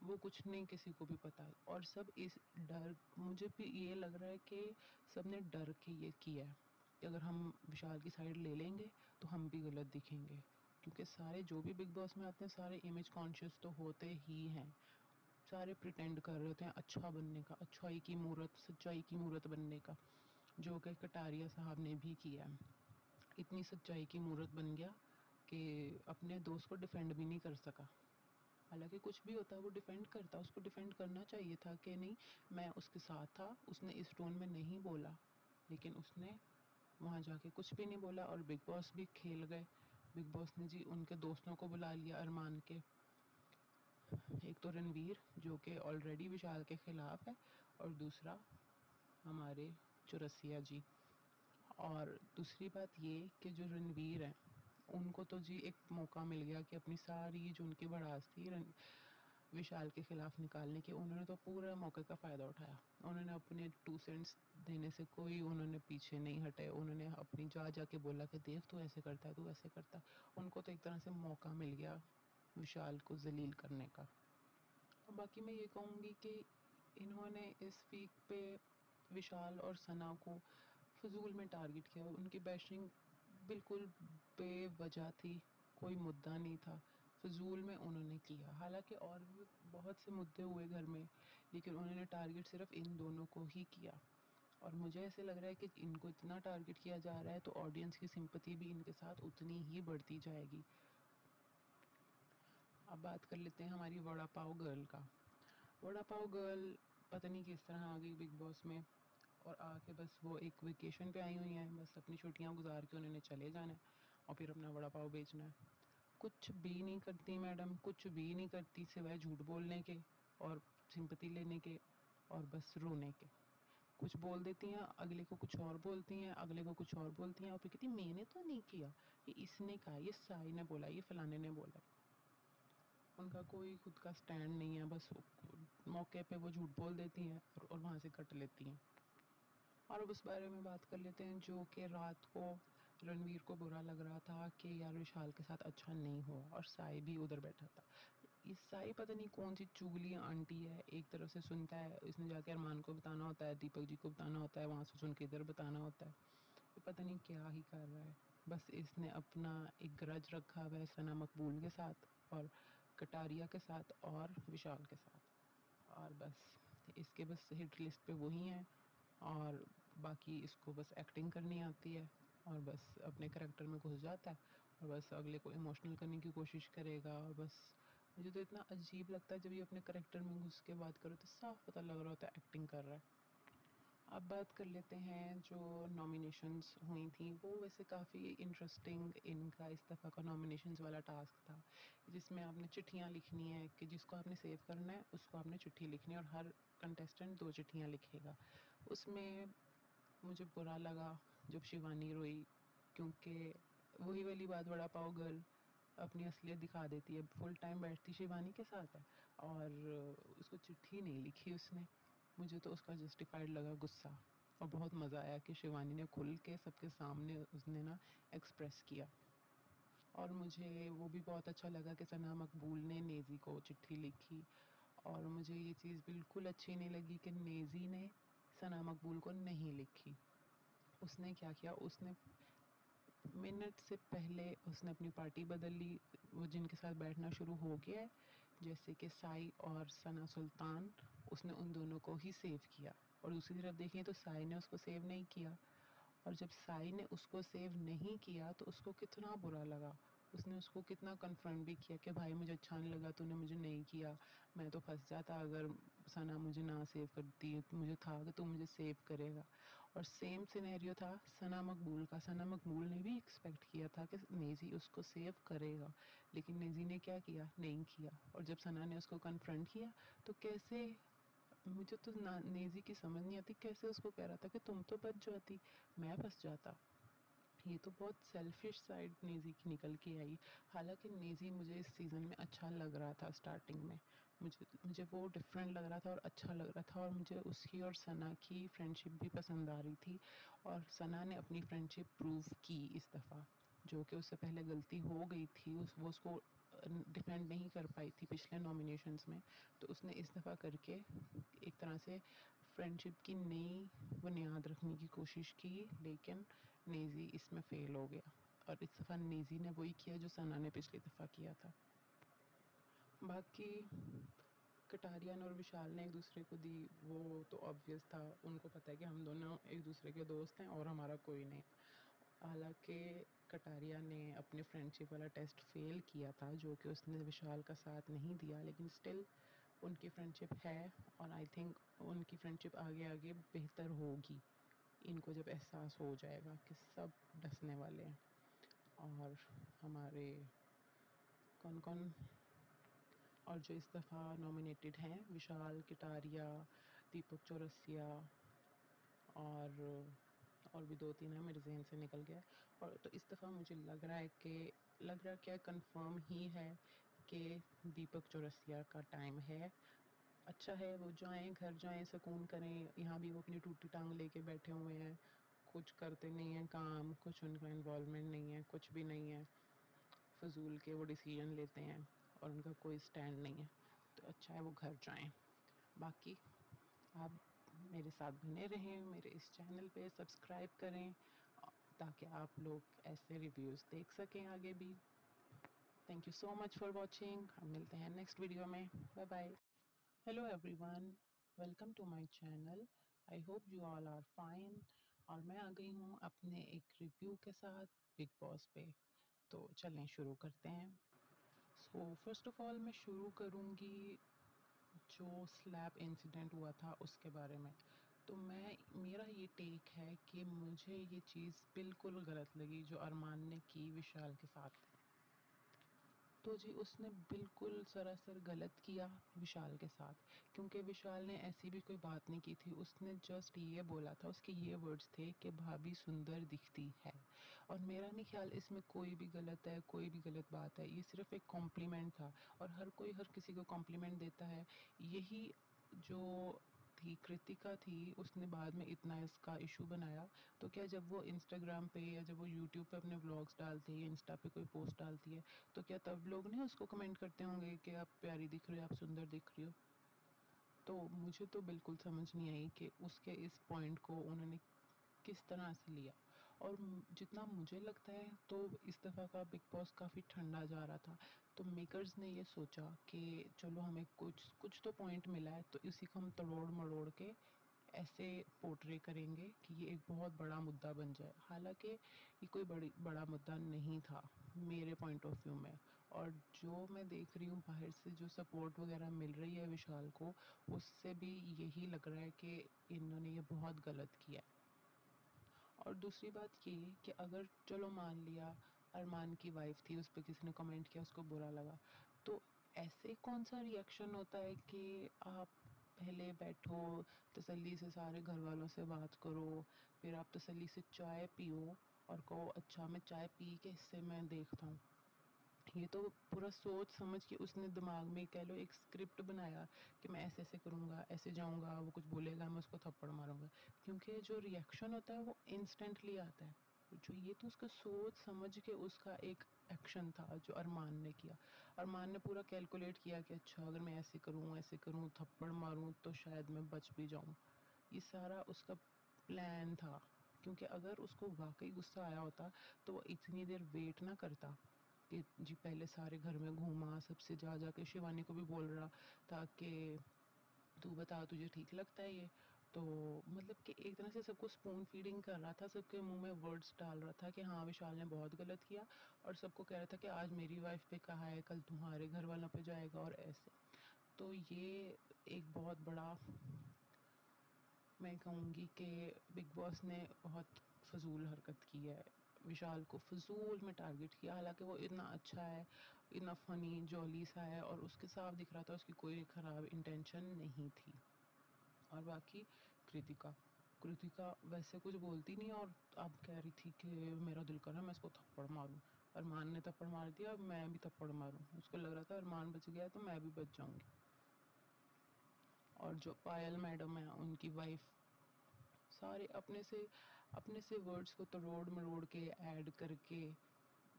वो कुछ नहीं किसी को भी पता। और सब इस डर, मुझे भी ये लग रहा है कि सब ने डर के ये किया है कि अगर हम विशाल की साइड ले लेंगे तो हम भी गलत दिखेंगे, क्योंकि सारे जो भी बिग बॉस में आते हैं सारे इमेज कॉन्शियस तो होते ही हैं, सारे प्रिटेंड कर रहे होते हैं अच्छा बनने का, अच्छाई की मूरत, सच्चाई की मूरत बनने का, जो कि कटारिया साहब ने भी किया। इतनी सच्चाई की मूरत बन गया कि अपने दोस्त को डिफेंड भी नहीं कर सका। हालांकि कुछ भी होता है वो डिफेंड करता, उसको डिफेंड करना चाहिए था कि नहीं मैं उसके साथ था, उसने इस टोन में नहीं बोला, लेकिन उसने वहाँ जाके कुछ भी नहीं बोला और बिग बॉस भी खेल गए। बिग बॉस ने जी उनके दोस्तों को बुला लिया अरमान के, एक तो रणवीर जो कि ऑलरेडी विशाल के खिलाफ है और दूसरा हमारे चौरसिया जी। और दूसरी बात ये कि जो रणवीर है उनको तो जी एक मौका मिल गया कि अपनी सारी जो उनकी भड़ास थी विशाल के खिलाफ निकालने की, उन्होंने तो पूरा मौके का फ़ायदा उठाया। उन्होंने अपने 2 सेंट्स देने से कोई उन्होंने पीछे नहीं हटे, उन्होंने अपनी जाके बोला कि देख तू ऐसे करता है, तू ऐसे करता है। उनको तो एक तरह से मौका मिल गया विशाल को ज़लील करने का। और बाकी मैं ये कहूँगी कि इन्होंने इस वीक पे विशाल और सना को फ़िज़ूल में टारगेट किया, उनकी बैशिंग बिल्कुल बेवजह थी, कोई मुद्दा नहीं था, फ़िज़ूल में उन्होंने किया। हालाँकि और भी बहुत से मुद्दे हुए घर में, लेकिन उन्होंने टारगेट सिर्फ़ इन दोनों को ही किया। और मुझे ऐसे लग रहा है कि इनको इतना टारगेट किया जा रहा है तो ऑडियंस की सिंपैथी भी इनके साथ उतनी ही बढ़ती जाएगी। अब बात कर लेते हैं हमारी वड़ा पाव गर्ल का। वड़ा पाव गर्ल पता नहीं किस तरह आ गई बिग बॉस में और आके बस वो एक वेकेशन पे आई हुई हैं, बस अपनी छुट्टियां गुजार के उन्होंने चले जाना है और फिर अपना वड़ा पाव बेचना है। कुछ भी नहीं करती मैडम, कुछ भी नहीं करती सिवाय झूठ बोलने के और सिंपैथी लेने के और बस रोने के। कुछ बोल देती हैं, अगले को कुछ और बोलती हैं, अगले को कुछ और बोलती हैं और फिर कहती मैंने तो नहीं किया, ये इसने कहा, ये साई ने बोला, ये फलाने ने बोला। उनका कोई खुद का स्टैंड नहीं है, बस मौके पे वो झूठ बोल देती हैं और वहाँ से कट लेती हैं। और अब उस बारे में बात कर लेते हैं जो कि रात को रणवीर को बुरा लग रहा था कि यार विशाल के साथ अच्छा नहीं हुआ और साई भी उधर बैठा था। ये साई पता नहीं कौन सी चुगली आंटी है, एक तरफ से सुनता है, इसने जाके अरमान को बताना होता है, दीपक जी को बताना होता है, वहाँ से सुन के इधर बताना होता है। ये पता नहीं क्या ही कर रहा है। बस इसने अपना एक ग्रज रखा हुआ है सना मकबूल के साथ और कटारिया के साथ और विशाल के साथ, और बस इसके बस हिट लिस्ट पे वही हैं और बाकी इसको बस एक्टिंग करनी आती है और बस अपने करैक्टर में घुस जाता है और बस अगले को इमोशनल करने की कोशिश करेगा। और बस मुझे तो इतना अजीब लगता है जब ये अपने करैक्टर में घुस के बात करो तो साफ पता लग रहा होता है एक्टिंग कर रहा है। अब बात कर लेते हैं जो नॉमिनेशंस हुई थी, वो वैसे काफ़ी इंटरेस्टिंग इनका इस दफ़ा का नॉमिनेशंस वाला टास्क था, जिसमें आपने चिट्ठियाँ लिखनी है कि जिसको आपने सेव करना है उसको आपने चिट्ठी लिखनी है और हर कंटेस्टेंट 2 चिट्ठियाँ लिखेगा। उसमें मुझे बुरा लगा जब शिवानी रोई, क्योंकि वही वाली बात, वड़ा पाव गर्ल अपनी असलियत दिखा देती है, फुल टाइम बैठती शिवानी के साथ है और उसको चिट्ठी नहीं लिखी उसने। मुझे तो उसका जस्टिफाइड लगा गुस्सा और बहुत मज़ा आया कि शिवानी ने खुल के सबके सामने उसने ना एक्सप्रेस किया। और मुझे वो भी बहुत अच्छा लगा कि सना मकबूल ने नेज़ी को चिट्ठी लिखी और मुझे ये चीज़ बिल्कुल अच्छी नहीं लगी कि नेज़ी ने सना मकबूल को नहीं लिखी। उसने क्या किया, उसने मिनट से पहले उसने अपनी पार्टी बदल ली, वो जिनके साथ बैठना शुरू हो गया है जैसे कि साई और सना सुल्तान, उसने उन दोनों को ही सेव किया और दूसरी तरफ देखें तो साई ने उसको सेव नहीं किया। और जब साई ने उसको सेव नहीं किया तो उसको कितना बुरा लगा, उसने उसको कितना कन्फ्रंट भी किया कि भाई मुझे अच्छा नहीं लगा तूने मुझे नहीं किया, मैं तो फंस जाता अगर सना मुझे ना सेव करती, मुझे था कि तू मुझे सेव करेगा। और सेम सिनेरियो था सना मकबूल का। सना मकबूल ने भी एक्सपेक्ट किया था कि नेज़ी उसको सेव करेगा, लेकिन नेज़ी ने क्या किया, नहीं किया। और जब सना ने उसको कन्फ्रंट किया तो कैसे, मुझे तो नेज़ी की समझ नहीं आती कैसे उसको कह रहा था कि तुम तो बच जाती, मैं फंस जाता। ये तो बहुत सेल्फिश साइड नेज़ी की निकल के आई। हालांकि नेज़ी मुझे इस सीज़न में अच्छा लग रहा था स्टार्टिंग में, मुझे वो डिफरेंट लग रहा था और अच्छा लग रहा था, और मुझे उसकी और सना की फ्रेंडशिप भी पसंद आ रही थी। और सना ने अपनी फ्रेंडशिप प्रूव की इस दफ़ा, जो कि उससे पहले गलती हो गई थी, वो उसको डिफेंड नहीं कर पाई थी पिछले नॉमिनेशंस में, तो उसने इस दफ़ा करके एक तरह से फ्रेंडशिप की नई बुनियाद रखने की कोशिश की, लेकिन नेज़ी इसमें फेल हो गया। और इस दफ़ा नेज़ी ने वही किया जो सना ने पिछली दफ़ा किया था। बाकी कटारियन और विशाल ने एक दूसरे को दी, वो तो ऑब्वियस था, उनको पता है कि हम दोनों एक दूसरे के दोस्त हैं और हमारा कोई नहीं। हालांकि कटारिया ने अपने फ्रेंडशिप वाला टेस्ट फेल किया था, जो कि उसने विशाल का साथ नहीं दिया, लेकिन स्टिल उनकी फ्रेंडशिप है, और आई थिंक उनकी फ्रेंडशिप आगे आगे बेहतर होगी, इनको जब एहसास हो जाएगा कि सब डसने वाले हैं। और हमारे कौन कौन और जो इस दफ़ा नॉमिनेटेड हैं, विशाल, कटारिया, दीपक चौरसिया और भी 2-3 है, मेरे ज़हन से निकल गया। और तो इस दफ़ा मुझे लग रहा क्या कंफर्म ही है कि दीपक चौरसिया का टाइम है। अच्छा है वो जाएँ, घर जाएँ, सुकून करें। यहाँ भी वो अपनी टूटी टांग लेके बैठे हुए हैं, कुछ करते नहीं हैं काम, कुछ उनका इन्वॉल्वमेंट नहीं है, कुछ भी नहीं है। फ़िज़ूल के वो डिसीजन लेते हैं और उनका कोई स्टैंड नहीं है, तो अच्छा है वो घर जाएँ। बाकी आप मेरे साथ बने रहें, मेरे इस चैनल पे सब्सक्राइब करें, ताकि आप लोग ऐसे रिव्यूज़ देख सकें आगे भी। Thank you so much for watching. हम मिलते हैं नेक्स्ट वीडियो में। Bye bye. Hello everyone, welcome to my channel. I hope you all are fine. और मैं आ गई हूँ अपने एक रिव्यू के साथ बिग बॉस पे। तो चलें शुरू करते हैं। सो फर्स्ट ऑफ ऑल मैं शुरू करूँगी जो स्लैब इंसिडेंट हुआ था उसके बारे में। तो मेरा ये टेक है कि मुझे ये चीज़ बिल्कुल गलत लगी जो अरमान ने की विशाल के साथ। तो जी उसने बिल्कुल सरासर गलत किया विशाल के साथ, क्योंकि विशाल ने ऐसी भी कोई बात नहीं की थी। उसने जस्ट ये बोला था, उसके ये वर्ड्स थे कि भाभी सुंदर दिखती है। और मेरा नहीं ख्याल इसमें कोई भी गलत है, कोई भी गलत बात है, ये सिर्फ एक कॉम्प्लीमेंट था, और हर कोई हर किसी को कॉम्प्लीमेंट देता है। यही जो थी कृतिका थी, उसने बाद में इतना इसका इशू बनाया। तो क्या जब वो इंस्टाग्राम पे या जब वो यूट्यूब पे अपने व्लॉग्स डालती है या इंस्टा पे कोई पोस्ट डालती है, तो क्या तब लोग नहीं उसको कमेंट करते होंगे कि आप प्यारी दिख रही हो, आप सुंदर दिख रही हो? तो मुझे तो बिल्कुल समझ नहीं आई कि उसके इस पॉइंट को उन्होंने किस तरह से लिया। और जितना मुझे लगता है तो इस दफ़ा का बिग बॉस काफ़ी ठंडा जा रहा था, तो मेकर्स ने ये सोचा कि चलो हमें कुछ कुछ तो पॉइंट मिला है, तो इसी को हम तोड़ मरोड़ के ऐसे पोर्ट्रे करेंगे कि ये एक बहुत बड़ा मुद्दा बन जाए। हालांकि ये कोई बड़ा मुद्दा नहीं था मेरे पॉइंट ऑफ व्यू में। और जो मैं देख रही हूँ बाहर से जो सपोर्ट वगैरह मिल रही है विशाल को, उससे भी यही लग रहा है कि इन्होंने ये बहुत गलत किया है। और दूसरी बात ये कि अगर चलो मान लिया अरमान की वाइफ थी, उस पर किसी ने कमेंट किया, उसको बुरा लगा, तो ऐसे कौन सा रिएक्शन होता है कि आप पहले बैठो, तसल्ली से सारे घर वालों से बात करो, फिर आप तसल्ली से चाय पियो और कहो अच्छा मैं चाय पी के इससे मैं देखता हूँ। ये तो पूरा सोच समझ के उसने दिमाग में कह लो एक स्क्रिप्ट बनाया कि मैं ऐसे ऐसे करूँगा, ऐसे जाऊँगा, वो कुछ बोलेगा मैं उसको थप्पड़ मारूँगा। क्योंकि जो रिएक्शन होता है वो इंस्टेंटली आता है। जो ये तो उसका सोच समझ के उसका एक एक्शन था जो अरमान ने किया। अरमान ने पूरा कैलकुलेट किया कि अच्छा अगर मैं ऐसे करूँ, थप्पड़ मारूँ तो शायद मैं बच भी जाऊँ। ये सारा उसका प्लान था, क्योंकि अगर उसको वाक़ई गुस्सा आया होता तो वो इतनी देर वेट ना करता कि जी पहले सारे घर में घूमा, सबसे जा के शिवानी को भी बोल रहा था कि तू बता तुझे ठीक लगता है ये? तो मतलब कि एक तरह से सबको स्पून फीडिंग कर रहा था, सबके मुँह में वर्ड्स डाल रहा था कि हाँ, विशाल ने बहुत गलत किया, और सबको कह रहा था कि आज मेरी वाइफ पे कहा है, कल तुम्हारे घर वालों पे जाएगा और ऐसे। तो ये एक बहुत बड़ा मैं कहूँगी कि बिग बॉस ने बहुत फ़ज़ूल हरकत की है। विशाल को फ़ज़ूल में टारगेट किया, हालाँकि वो इतना अच्छा है, इतना फ़नी जॉली सा है और उसके साफ दिख रहा था उसकी कोई ख़राब इंटेंशन नहीं थी। और बाकी कृतिका कृतिका वैसे कुछ बोलती नहीं और अब कह रही थी कि मेरा दिल कर रहा है मैं इसको थप्पड़ मारूं। अरमान ने थप्पड़ मार दिया, अब मैं भी थप्पड़ मारूं। उसको लग रहा था अरमान बच गया तो मैं भी बच जाऊंगी। और जो पायल मैडम है उनकी वाइफ, सारे अपने से वर्ड्स को तरोड़ मरोड़ के ऐड करके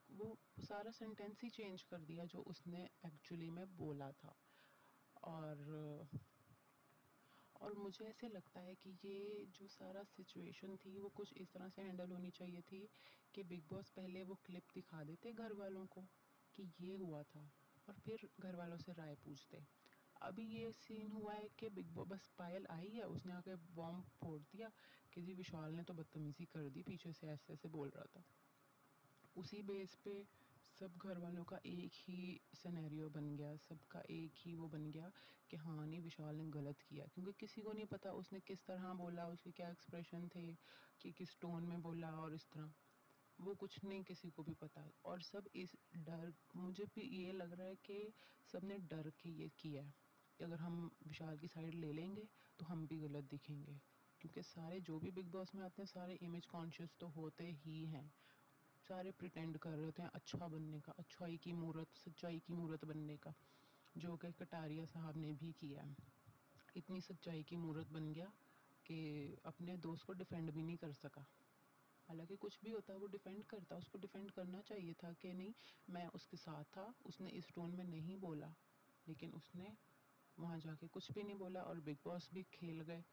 वो सारा सेंटेंस ही चेंज कर दिया जो उसने एक्चुअली में बोला था। और मुझे ऐसे लगता है कि ये जो सारा सिचुएशन थी वो कुछ इस तरह से हैंडल होनी चाहिए थी कि बिग बॉस पहले वो क्लिप दिखा देते घर वालों को कि ये हुआ था और फिर घर वालों से राय पूछते। अभी ये सीन हुआ है कि बिग बॉस बस पायल आई है, उसने आके बॉम्ब फोड़ दिया कि जी विशाल ने तो बदतमीजी कर दी, पीछे से ऐसे ऐसे बोल रहा था। उसी बेस पे सब घर वालों का एक ही सिनेरियो बन गया, सबका एक ही वो बन गया कि हाँ नहीं विशाल ने गलत किया, क्योंकि किसी को नहीं पता उसने किस तरह बोला, उसके क्या एक्सप्रेशन थे, कि किस टोन में बोला और इस तरह वो कुछ नहीं किसी को भी पता। और सब इस डर, मुझे भी ये लग रहा है कि सब ने डर के ये किया है कि अगर हम विशाल की साइड ले लेंगे तो हम भी गलत दिखेंगे, क्योंकि सारे जो भी बिग बॉस में आते हैं सारे इमेज कॉन्शियस तो होते ही हैं, सारे प्रिटेंड कर रहे होते हैं अच्छा बनने का, अच्छाई की मूरत सच्चाई की मूरत बनने का, जो कि कटारिया साहब ने भी किया। इतनी सच्चाई की मूरत बन गया कि अपने दोस्त को डिफेंड भी नहीं कर सका। हालांकि कुछ भी होता वो डिफेंड करता, उसको डिफेंड करना चाहिए था कि नहीं मैं उसके साथ था, उसने इस टोन में नहीं बोला, लेकिन उसने वहाँ जाके कुछ भी नहीं बोला और बिग बॉस भी खेल गए।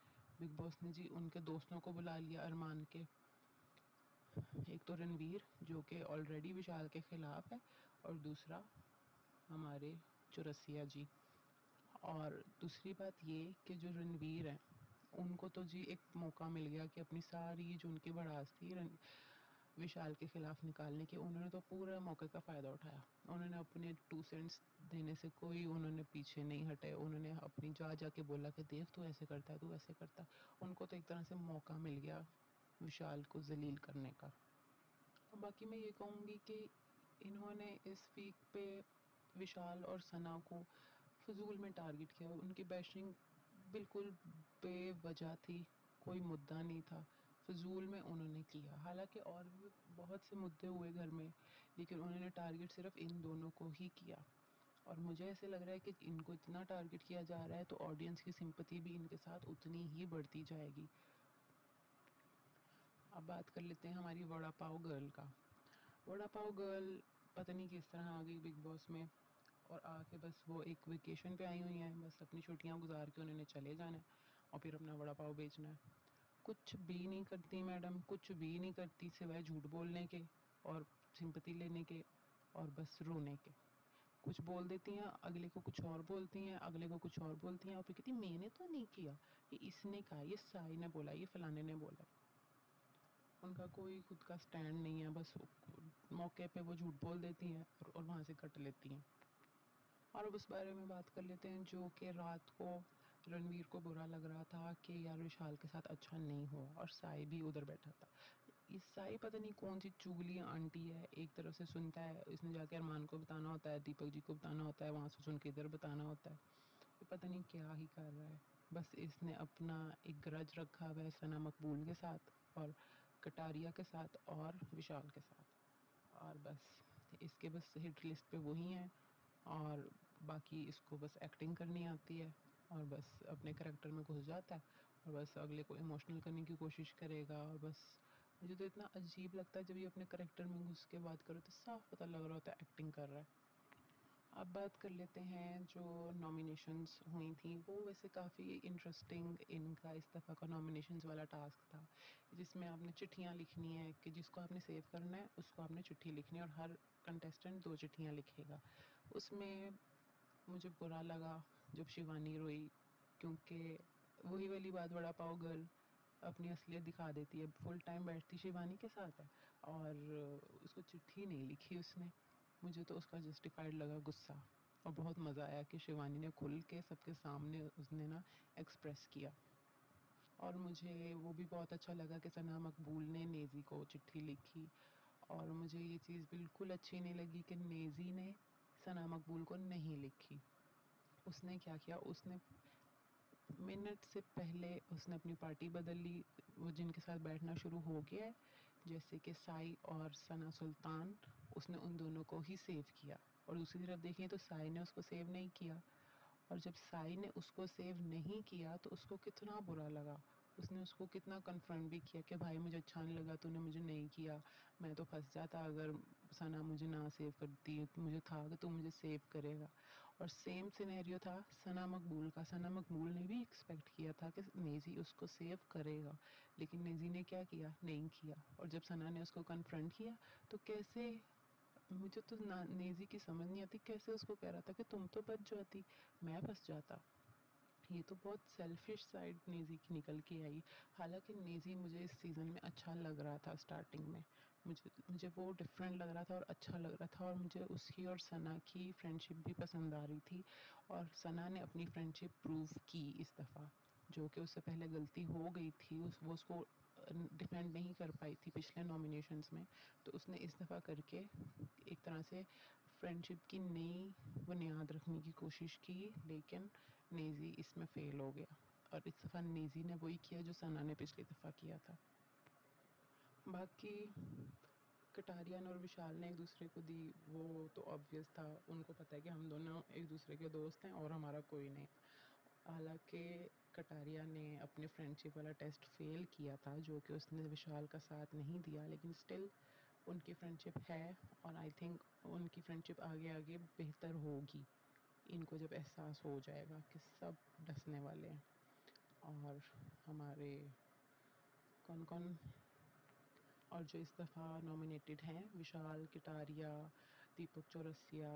बिग बॉस ने जी उनके दोस्तों को बुला लिया अरमान के, एक तो रणवीर जो कि ऑलरेडी विशाल के खिलाफ है और दूसरा हमारे चौरसिया जी। और दूसरी बात ये कि जो रणवीर है उनको तो जी एक मौका मिल गया कि अपनी सारी जो उनकी भड़ास थी विशाल के खिलाफ निकालने की, उन्होंने तो पूरा मौके का फ़ायदा उठाया। उन्होंने अपने 2 सेंट्स देने से कोई उन्होंने पीछे नहीं हटे, उन्होंने अपनी जाके बोला कि देख तू ऐसे करता है, तू ऐसे करता है। उनको तो एक तरह से मौका मिल गया विशाल को जलील करने का। और बाकी मैं ये कहूँगी कि इन्होंने इस वीक पे विशाल और सना को फ़िज़ूल में टारगेट किया। उनकी बैशिंग बिल्कुल बेवजह थी, कोई मुद्दा नहीं था, फ़िज़ूल में उन्होंने किया। हालाँकि और भी बहुत से मुद्दे हुए घर में, लेकिन उन्होंने टारगेट सिर्फ़ इन दोनों को ही किया। और मुझे ऐसे लग रहा है कि इनको इतना टारगेट किया जा रहा है तो ऑडियंस की सिंपैथी भी इनके साथ उतनी ही बढ़ती जाएगी। अब बात कर लेते हैं हमारी वड़ा पाव गर्ल का। वड़ा पाव गर्ल पता नहीं किस तरह आ गई बिग बॉस में और आके बस वो एक वेकेशन पे आई हुई हैं, बस अपनी छुट्टियां गुजार के उन्होंने चले जाना है और फिर अपना वड़ा पाव बेचना है। कुछ भी नहीं करती मैडम, कुछ भी नहीं करती सिवाय झूठ बोलने के और सिंपैथी लेने के और बस रोने के। कुछ बोल देती हैं, अगले को कुछ और बोलती हैं, अगले को कुछ और बोलती हैं और फिर कहती मैंने तो नहीं किया, ये इसने कहा, ये साई ने बोला, ये फलाने ने बोला। उनका कोई खुद का स्टैंड नहीं है, बस मौके पे वो झूठ बोल देती हैं और वहाँ से कट लेती हैं। और अब उस बारे में बात कर लेते हैं जो कि रात को रणवीर को बुरा लग रहा था कि यार विशाल के साथ अच्छा नहीं हो और साई भी उधर बैठा था। इस साई पता नहीं कौन सी चुगली आंटी है, एक तरफ से सुनता है, इसने जाके अरमान को बताना होता है, दीपक जी को बताना होता है, वहाँ से सुन के इधर बताना होता है। ये पता नहीं क्या ही कर रहा है। बस इसने अपना एक ग्रज रखा हुआ है सना मकबूल के साथ और कटारिया के साथ और विशाल के साथ, और बस इसके बस हिट लिस्ट पे वही हैं और बाकी इसको बस एक्टिंग करनी आती है और बस अपने करैक्टर में घुस जाता है और बस अगले को इमोशनल करने की कोशिश करेगा। और बस मुझे तो इतना अजीब लगता है जब ये अपने करैक्टर में घुस के बात करो तो साफ पता लग रहा होता है एक्टिंग कर रहा है। अब बात कर लेते हैं जो नॉमिनेशंस हुई थी, वो वैसे काफ़ी इंटरेस्टिंग इनका इस दफ़ा का नॉमिनेशंस वाला टास्क था, जिसमें आपने चिट्ठियाँ लिखनी है कि जिसको आपने सेव करना है उसको आपने चिट्ठी लिखनी है और हर कंटेस्टेंट 2 चिट्ठियाँ लिखेगा। उसमें मुझे बुरा लगा जब शिवानी रोई, क्योंकि वही वाली बात, वड़ा पाव गर्ल अपनी असलियत दिखा देती है। फुल टाइम बैठती शिवानी के साथ है और उसको चिट्ठी नहीं लिखी उसने। मुझे तो उसका जस्टिफाइड लगा गुस्सा और बहुत मज़ा आया कि शिवानी ने खुल के सबके सामने उसने ना एक्सप्रेस किया। और मुझे वो भी बहुत अच्छा लगा कि सना मकबूल ने नेज़ी को चिट्ठी लिखी। और मुझे ये चीज़ बिल्कुल अच्छी नहीं लगी कि नेज़ी ने सना मकबूल को नहीं लिखी। उसने क्या किया, उसने मिनट से पहले उसने अपनी पार्टी बदल ली। वो जिनके साथ बैठना शुरू हो गया है, जैसे कि साई और सना सुल्तान, उसने उन दोनों को ही सेव किया। और दूसरी तरफ देखें तो साई ने उसको सेव नहीं किया। और जब साई ने उसको सेव नहीं किया तो उसको कितना बुरा लगा। उसने उसको कितना कन्फ्रंट भी किया कि भाई मुझे अच्छा नहीं लगा, तूने मुझे नहीं किया, मैं तो फंस जाता अगर सना मुझे ना सेव करती। मुझे था कि तू मुझे सेव करेगा। और सेम सिनेरियो था सना मकबूल का। सना मकबूल ने भी एक्सपेक्ट किया था कि नेज़ी उसको सेव करेगा, लेकिन नेज़ी ने क्या किया, नहीं किया। और जब सना ने उसको कन्फ्रंट किया तो कैसे, मुझे तो नेज़ी की समझ नहीं आती कैसे उसको कह रहा था कि तुम तो बच जाती, मैं फंस जाता। ये तो बहुत सेल्फिश साइड नेज़ी की निकल के आई। हालांकि नेज़ी मुझे इस सीज़न में अच्छा लग रहा था। स्टार्टिंग में मुझे वो डिफरेंट लग रहा था और अच्छा लग रहा था। और मुझे उसकी और सना की फ्रेंडशिप भी पसंद आ रही थी। और सना ने अपनी फ्रेंडशिप प्रूव की इस दफ़ा, जो कि उससे पहले गलती हो गई थी। वो उसको डिफेंड नहीं कर पाई थी पिछले नॉमिनेशंस में। तो उसने इस दफ़ा करके एक तरह से फ्रेंडशिप की नई बुनियाद रखने की कोशिश की, लेकिन नेज़ी इसमें फेल हो गया। और इस दफ़ा नेज़ी ने वही किया जो सना ने पिछली दफ़ा किया था। बाकी कटारियन और विशाल ने एक दूसरे को दी, वो तो ऑब्वियस था। उनको पता है कि हम दोनों एक दूसरे के दोस्त हैं और हमारा कोई नहीं। हालांकि कटारिया ने अपने फ्रेंडशिप वाला टेस्ट फेल किया था, जो कि उसने विशाल का साथ नहीं दिया, लेकिन स्टिल उनकी फ्रेंडशिप है। और आई थिंक उनकी फ्रेंडशिप आगे आगे बेहतर होगी, इनको जब एहसास हो जाएगा कि सब डसने वाले हैं। और हमारे कौन कौन और जो इस दफ़ा नॉमिनेटेड हैं, विशाल, कटारिया, दीपक चौरसिया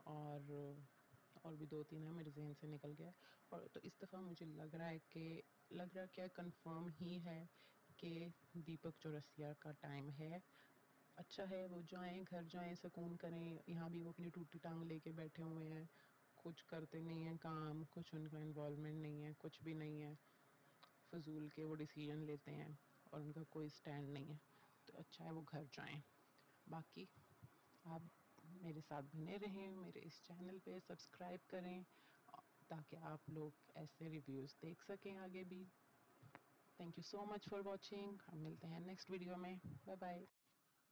और भी 2-3 है, मेरे ज़हन से निकल गया। और तो इस दफ़ा मुझे लग रहा क्या कंफर्म ही है कि दीपक चौरसिया का टाइम है। अच्छा है वो जाएँ, घर जाएँ, सुकून करें। यहाँ भी वो अपनी टूटी टांग लेके बैठे हुए हैं, कुछ करते नहीं हैं काम, कुछ उनका इन्वॉल्वमेंट नहीं है, कुछ भी नहीं है। फ़िज़ूल के वो डिसीजन लेते हैं और उनका कोई स्टैंड नहीं है। तो अच्छा है वो घर जाएँ। बाकी आप मेरे साथ बने रहें, मेरे इस चैनल पे सब्सक्राइब करें ताकि आप लोग ऐसे रिव्यूज़ देख सकें आगे भी। Thank you so much for watching. हम मिलते हैं नेक्स्ट वीडियो में। Bye bye.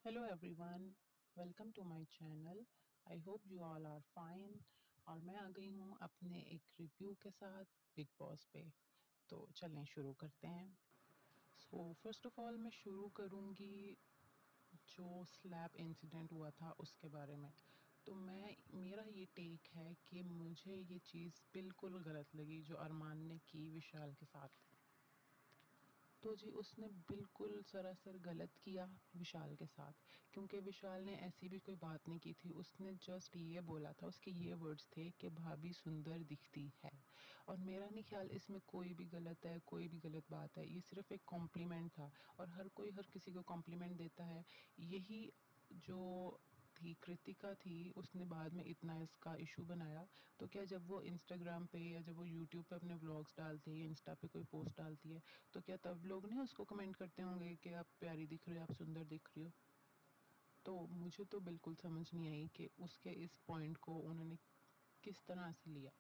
Hello everyone, welcome to my channel. I hope you all are fine. और मैं आ गई हूँ अपने एक रिव्यू के साथ बिग बॉस पे। तो चलें शुरू करते हैं। सो फर्स्ट ऑफ ऑल मैं शुरू करूँगी जो स्लैप इंसिडेंट हुआ था उसके बारे में। तो मेरा ये टेक है कि मुझे ये चीज़ बिल्कुल गलत लगी जो अरमान ने की विशाल के साथ। तो जी उसने बिल्कुल सरासर गलत किया विशाल के साथ, क्योंकि विशाल ने ऐसी भी कोई बात नहीं की थी। उसने जस्ट ये बोला था, उसके ये वर्ड्स थे कि भाभी सुंदर दिखती है। और मेरा नहीं ख्याल इसमें कोई भी गलत है, कोई भी गलत बात है। ये सिर्फ एक कॉम्प्लीमेंट था और हर कोई हर किसी को कॉम्प्लीमेंट देता है। यही जो थी कृतिका थी, उसने बाद में इतना इसका इशू बनाया। तो क्या जब वो इंस्टाग्राम पे या जब वो यूट्यूब पे अपने व्लॉग्स डालती है या इंस्टा पे कोई पोस्ट डालती है, तो क्या तब लोग नहीं उसको कमेंट करते होंगे कि आप प्यारी दिख रही हो, आप सुंदर दिख रही हो? तो मुझे तो बिल्कुल समझ नहीं आई कि उसके इस पॉइंट को उन्होंने किस तरह से लिया।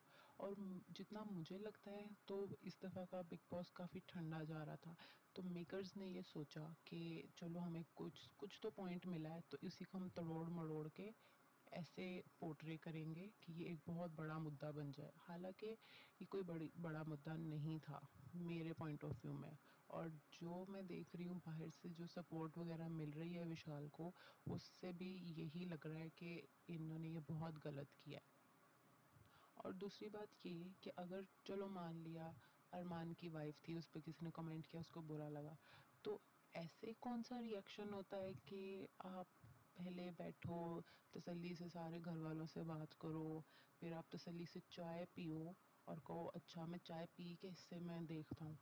और जितना मुझे लगता है तो इस दफ़ा का बिग बॉस काफ़ी ठंडा जा रहा था। तो मेकर्स ने ये सोचा कि चलो हमें कुछ कुछ तो पॉइंट मिला है, तो इसी को हम तोड़ मरोड़ के ऐसे पोर्ट्रे करेंगे कि ये एक बहुत बड़ा मुद्दा बन जाए। हालांकि ये कोई बड़ा मुद्दा नहीं था मेरे पॉइंट ऑफ व्यू में। और जो मैं देख रही हूँ बाहर से जो सपोर्ट वगैरह मिल रही है विशाल को, उससे भी यही लग रहा है कि इन्होंने ये बहुत गलत किया है। और दूसरी बात ये कि अगर चलो मान लिया अरमान की वाइफ थी, उस पर किसी ने कमेंट किया, उसको बुरा लगा, तो ऐसे कौन सा रिएक्शन होता है कि आप पहले बैठो, तसल्ली से सारे घर वालों से बात करो, फिर आप तसल्ली से चाय पियो और कहो अच्छा मैं चाय पी के इससे मैं देखता हूँ।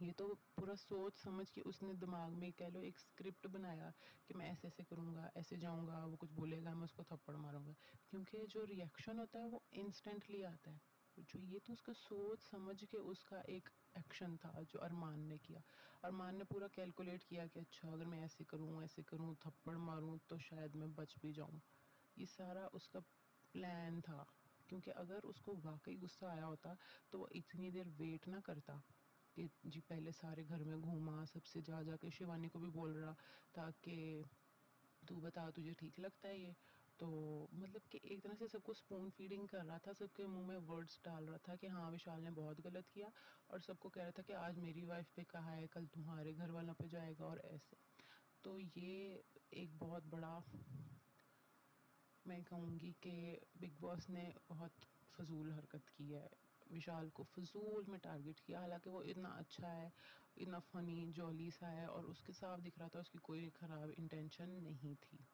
ये तो पूरा सोच समझ के उसने दिमाग में कह लो एक स्क्रिप्ट बनाया कि मैं ऐसे ऐसे करूँगा, ऐसे जाऊँगा, वो कुछ बोलेगा मैं उसको थप्पड़ मारूँगा। क्योंकि जो रिएक्शन होता है वो इंस्टेंटली आता है। जो ये तो उसका सोच समझ के उसका एक एक्शन था जो अरमान ने किया। अरमान ने पूरा कैलकुलेट किया कि अच्छा अगर मैं ऐसे करूँ, थप्पड़ मारूँ तो शायद मैं बच भी जाऊँ। ये सारा उसका प्लान था, क्योंकि अगर उसको वाक़ई गुस्सा आया होता तो वो इतनी देर वेट ना करता कि जी पहले सारे घर में घूमा, सबसे जा के शिवानी को भी बोल रहा था कि तू बता तुझे ठीक लगता है ये? तो मतलब कि एक तरह से सबको स्पून फीडिंग कर रहा था, सबके मुँह में वर्ड्स डाल रहा था कि हाँ, विशाल ने बहुत गलत किया, और सबको कह रहा था कि आज मेरी वाइफ़ पे कहा है, कल तुम्हारे घर वालों पे जाएगा और ऐसे। तो ये एक बहुत बड़ा, मैं कहूँगी कि बिग बॉस ने बहुत फ़ज़ूल हरकत की है। विशाल को फ़ज़ूल में टारगेट किया, हालाँकि वो इतना अच्छा है, इतना फ़नी, जॉली सा है, और उसके साफ दिख रहा था उसकी कोई ख़राब इंटेंशन नहीं थी।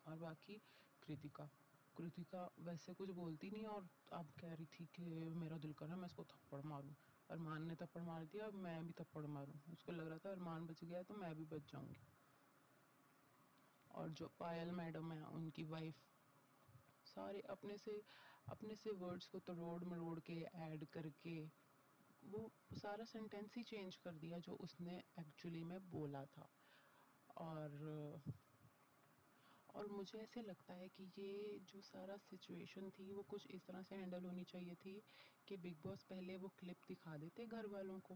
और बाकी कृतिका कृतिका वैसे कुछ बोलती नहीं, और अब कह रही थी कि मेरा दिल कर रहा है मैं इसको थप्पड़ मारूं। अरमान ने थप्पड़ मार दिया, अब मैं भी थप्पड़ मारूं। उसको लग रहा था अरमान बच गया तो मैं भी बच जाऊंगी। और जो पायल मैडम है, उनकी वाइफ, सारे अपने से वर्ड्स को तरोड़ मरोड़ के ऐड करके वो सारा सेंटेंस ही चेंज कर दिया जो उसने एक्चुअली में बोला था। और मुझे ऐसे लगता है कि ये जो सारा सिचुएशन थी वो कुछ इस तरह से हैंडल होनी चाहिए थी कि बिग बॉस पहले वो क्लिप दिखा देते घर वालों को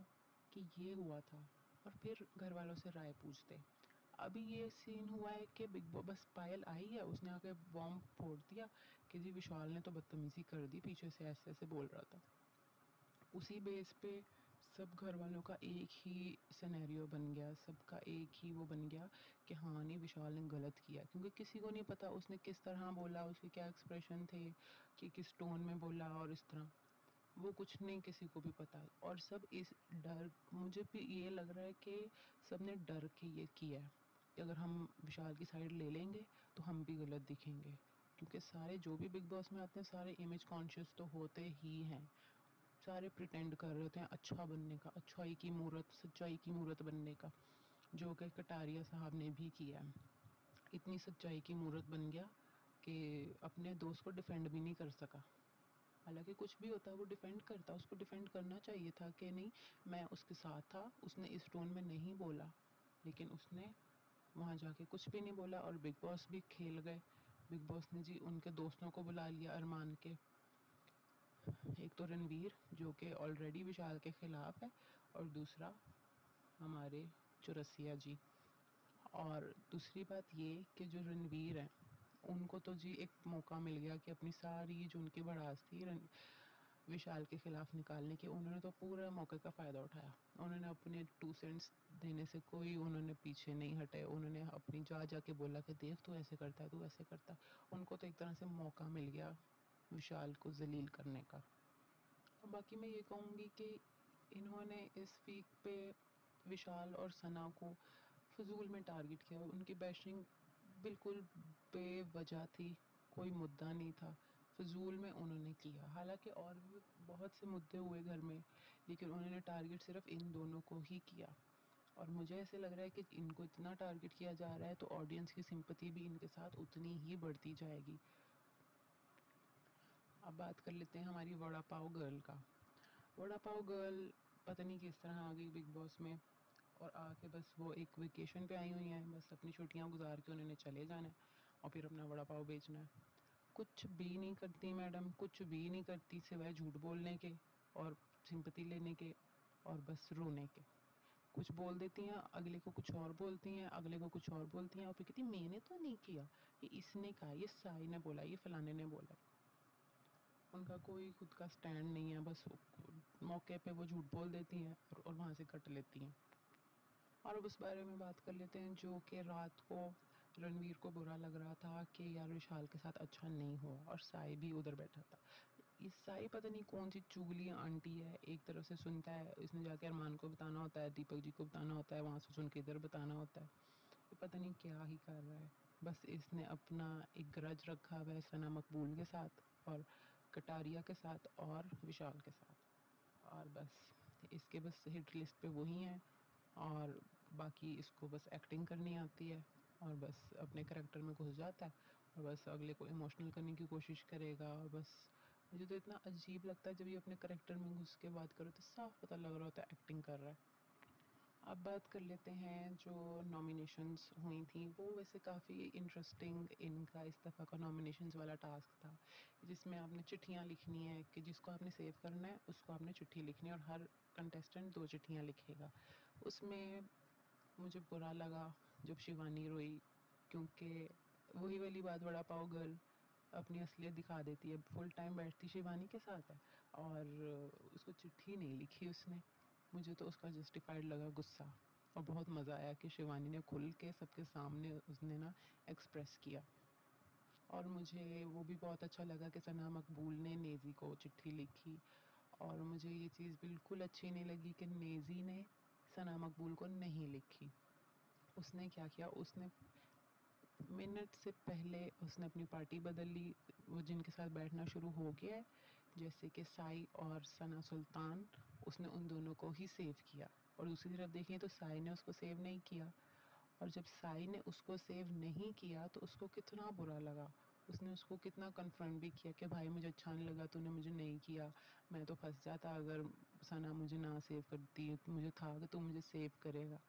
कि ये हुआ था, और फिर घर वालों से राय पूछते। अभी ये सीन हुआ है कि बिग बॉस बस पायल आई है, उसने आके बॉम्ब फोड़ दिया कि जी विशाल ने तो बदतमीजी कर दी, पीछे से ऐसे ऐसे बोल रहा था। उसी बेस पे सब घर वालों का एक ही सिनेरियो बन गया, सबका एक ही वो बन गया कि हाँ नहीं विशाल ने गलत किया, क्योंकि किसी को नहीं पता उसने किस तरह बोला, उसके क्या एक्सप्रेशन थे, कि किस टोन में बोला, और इस तरह वो कुछ नहीं किसी को भी पता। और सब इस डर, मुझे भी ये लग रहा है कि सब ने डर के ये किया है कि अगर हम विशाल की साइड ले लेंगे तो हम भी गलत दिखेंगे, क्योंकि सारे जो भी बिग बॉस में आते हैं सारे इमेज कॉन्शियस तो होते ही हैं, सारे प्रिटेंड कर रहे होते हैं अच्छा बनने का, अच्छाई की मूरत, सच्चाई की मूरत बनने का, जो कि कटारिया साहब ने भी किया है। इतनी सच्चाई की मूरत बन गया कि अपने दोस्त को डिफेंड भी नहीं कर सका। हालांकि कुछ भी होता वो डिफेंड करता, उसको डिफेंड करना चाहिए था कि नहीं मैं उसके साथ था, उसने इस टोन में नहीं बोला, लेकिन उसने वहाँ जाके कुछ भी नहीं बोला, और बिग बॉस भी खेल गए। बिग बॉस ने जी उनके दोस्तों को बुला लिया अरमान के, एक तो रणवीर जो कि ऑलरेडी विशाल के खिलाफ है, और दूसरा हमारे चौरसिया जी। और दूसरी बात ये कि जो रणवीर है उनको तो जी एक मौका मिल गया कि अपनी सारी जो उनकी भड़ास थी विशाल के खिलाफ निकालने की, उन्होंने तो पूरा मौके का फ़ायदा उठाया। उन्होंने अपने 2 सेंट्स देने से कोई उन्होंने पीछे नहीं हटे, उन्होंने अपनी जाके बोला कि देख तू ऐसे करता है, तू ऐसे करता है। उनको तो एक तरह से मौका मिल गया विशाल को जलील करने का। और बाकी मैं ये कहूँगी कि इन्होंने इस वीक पे विशाल और सना को फ़िज़ूल में टारगेट किया। उनकी बैशिंग बिल्कुल बेवजह थी, कोई मुद्दा नहीं था, फ़िज़ूल में उन्होंने किया। हालाँकि और भी बहुत से मुद्दे हुए घर में, लेकिन उन्होंने टारगेट सिर्फ़ इन दोनों को ही किया। और मुझे ऐसे लग रहा है कि इनको इतना टारगेट किया जा रहा है तो ऑडियंस की सिंपैथी भी इनके साथ उतनी ही बढ़ती जाएगी। अब बात कर लेते हैं हमारी वड़ा पाव गर्ल का। वड़ा पाव गर्ल पता नहीं किस तरह आ गई बिग बॉस में, और आके बस वो एक वेकेशन पे आई हुई हैं, बस अपनी छुट्टियां गुजार के उन्होंने चले जाना है और फिर अपना वड़ा पाव बेचना है। कुछ भी नहीं करती मैडम, कुछ भी नहीं करती सिवाय झूठ बोलने के और सिंपैथी लेने के और बस रोने के। कुछ बोल देती हैं, अगले को कुछ और बोलती हैं, अगले को कुछ और बोलती हैं, और फिर कहती मैंने तो नहीं किया, ये इसने कहा, ये साई ने बोला, ये फलाने ने बोला। उनका कोई खुद का स्टैंड नहीं है, बस मौके पे वो झूठ बोल देती हैं और वहाँ से कट लेती हैं। और अब उस बारे में बात कर लेते हैं जो कि रात को रणवीर को बुरा लग रहा था कि यार विशाल के साथ अच्छा नहीं हुआ, और साई भी उधर बैठा था। ये साई पता नहीं कौन सी चुगली आंटी है, एक तरफ से सुनता है, इसने जाके अरमान को बताना होता है, दीपक जी को बताना होता है, वहाँ से सुन के इधर बताना होता है। ये पता नहीं क्या ही कर रहा है। बस इसने अपना एक ग्रज रखा हुआ है सना मकबूल के साथ और कटारिया के साथ और विशाल के साथ, और बस इसके बस हिट लिस्ट पे वही हैं, और बाकी इसको बस एक्टिंग करनी आती है, और बस अपने करैक्टर में घुस जाता है, और बस अगले को इमोशनल करने की कोशिश करेगा, और बस मुझे तो इतना अजीब लगता है जब ये अपने करेक्टर में घुस के बात करो तो साफ पता लग रहा होता है एक्टिंग कर रहा है। अब बात कर लेते हैं जो नॉमिनेशंस हुई थी, वो वैसे काफ़ी इंटरेस्टिंग इनका इस दफ़ा का नॉमिनेशंस वाला टास्क था, जिसमें आपने चिट्ठियाँ लिखनी है कि जिसको आपने सेव करना है उसको आपने चिट्ठी लिखनी है और हर कंटेस्टेंट 2 चिट्ठियाँ लिखेगा। उसमें मुझे बुरा लगा जब शिवानी रोई, क्योंकि वही वाली बात, वड़ा पाव गर्ल अपनी असलियत दिखा देती है। फुल टाइम बैठती शिवानी के साथ है और उसको चिट्ठी नहीं लिखी उसने। मुझे तो उसका जस्टिफाइड लगा गुस्सा, और बहुत मज़ा आया कि शिवानी ने खुल के सबके सामने उसने ना एक्सप्रेस किया। और मुझे वो भी बहुत अच्छा लगा कि सना मकबूल ने नेज़ी को चिट्ठी लिखी, और मुझे ये चीज़ बिल्कुल अच्छी नहीं लगी कि नेज़ी ने सना मकबूल को नहीं लिखी। उसने क्या किया, उसने मिनट से पहले उसने अपनी पार्टी बदल ली, वो जिनके साथ बैठना शुरू हो गया है, जैसे कि साई और सना सुल्तान, उसने उन दोनों को ही सेव किया। और दूसरी तरफ देखें तो साई ने उसको सेव नहीं किया, और जब साई ने उसको सेव नहीं किया तो उसको कितना बुरा लगा। उसने उसको कितना कन्फ्रंट भी किया कि भाई मुझे अच्छा नहीं लगा, तूने मुझे नहीं किया, मैं तो फंस जाता अगर सना मुझे ना सेव करती, मुझे था कि तू मुझे सेव करेगा।